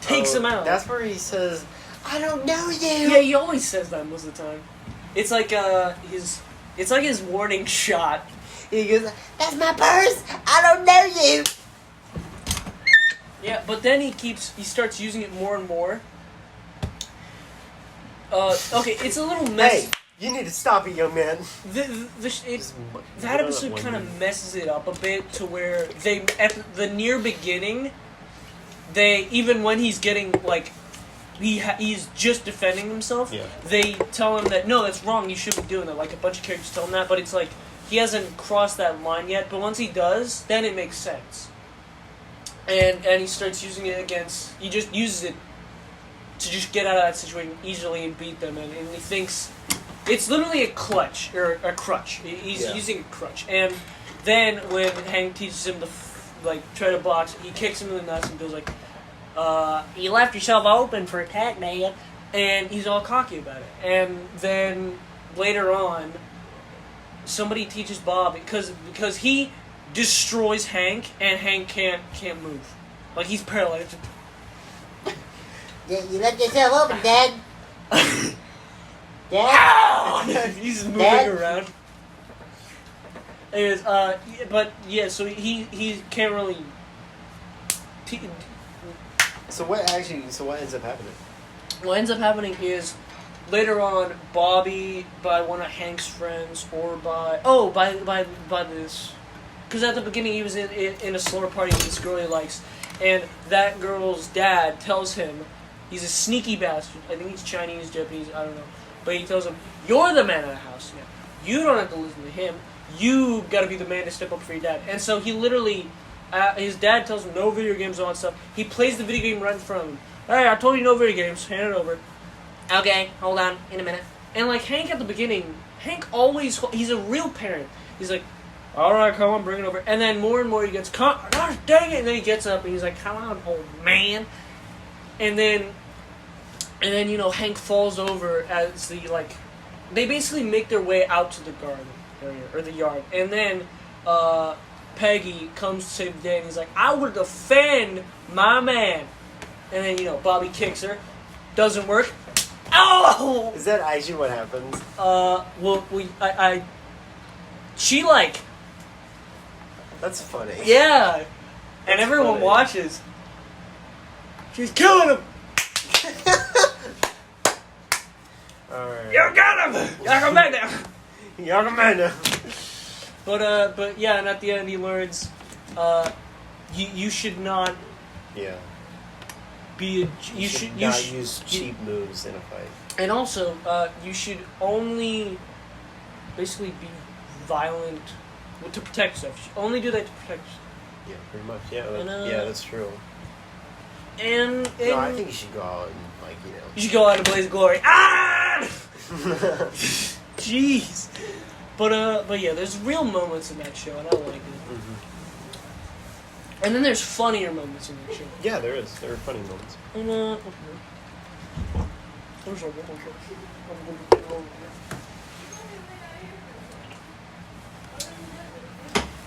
Takes him out. That's where he says, "I don't know you." Yeah, he always says that most of the time. It's like his warning shot. He goes, "That's my purse. I don't know you." Yeah, but then he starts using it more and more. Okay, it's a little messy. Hey, you need to stop it, young man. That episode kind of messes it up a bit to where at the near beginning, even when he's getting like, he's just defending himself. Yeah. They tell him that no, that's wrong. You shouldn't be doing that. Like a bunch of characters tell him that, but it's like he hasn't crossed that line yet. But once he does, then it makes sense. And he starts using it against. He just uses it to just get out of that situation easily and beat them. And he thinks it's literally a clutch or a crutch. He's using a crutch, and then when Hank teaches him to try to box, he kicks him in the nuts and goes like, "You left yourself open for attack, Dad," and he's all cocky about it. And then later on, somebody teaches Bob because he destroys Hank, and Hank can't move, like he's paralyzed. You left yourself open, Dad. Dad. He's moving Dad? around. Anyways, so he can't really. So what ends up happening? What ends up happening is later on, Bobby, by one of Hank's friends, or by this, because at the beginning he was in a slumber party with this girl he likes, and that girl's dad tells him, he's a sneaky bastard. I think he's Chinese, Japanese, I don't know, but he tells him, "You're the man of the house now. You don't have to listen to him. You got to be the man to step up for your dad." And so he literally, his dad tells him no video games, all that stuff. He plays the video game right in front of him. "Hey, I told you no video games. Hand it over." "Okay, hold on, in a minute." And like Hank at the beginning, he's a real parent. He's like, "All right, come on, bring it over." And then more and more he gets, "Gosh, dang it!" And then he gets up and he's like, "Come on, old man." And then Hank falls over as they basically make their way out to the garden area or the yard, and then Peggy comes to save the day, and he's like, "I will defend my man." And then Bobby kicks her, doesn't work. Oh! Is that actually what happens? She That's funny. yeah, and everyone funny. watches. She's killing him. Alright. You got him. Y'all come back now. Young Amanda. But yeah, and at the end he learns, you should not Yeah. be You should not use cheap moves in a fight. And also, you should only basically be violent to protect yourself. You should only do that to protect yourself. Yeah, pretty much. Yeah, And, that's true. And No, I think you should go out and you should go out and blaze glory. Ah! Jeez. But yeah, there's real moments in that show, and I like it. Mm-hmm. And then there's funnier moments in that show. Yeah, there is. There are funny moments. And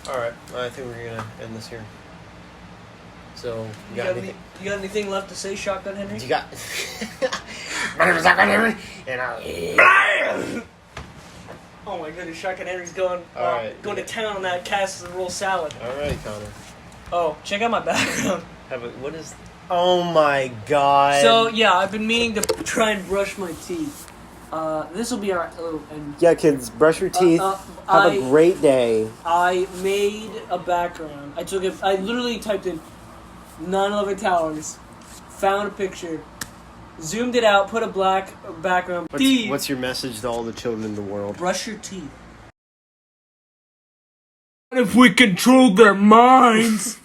Alright, I think we're gonna end this here. So, you got anything left to say, Shotgun Henry? You got... My name is Shotgun Henry, and Oh my goodness, Shotgun Henry's going to town on that casserole salad. Alright, Connor. Oh, check out my background. What is... Oh my god. So, yeah, I've been meaning to try and brush my teeth. This will be our... Yeah, kids, brush your teeth. Have a great day. I made a background. I literally typed in 9/11 Towers, found a picture, zoomed it out, put a black background. What's your message to all the children in the world? Brush your teeth. What if we controlled their minds?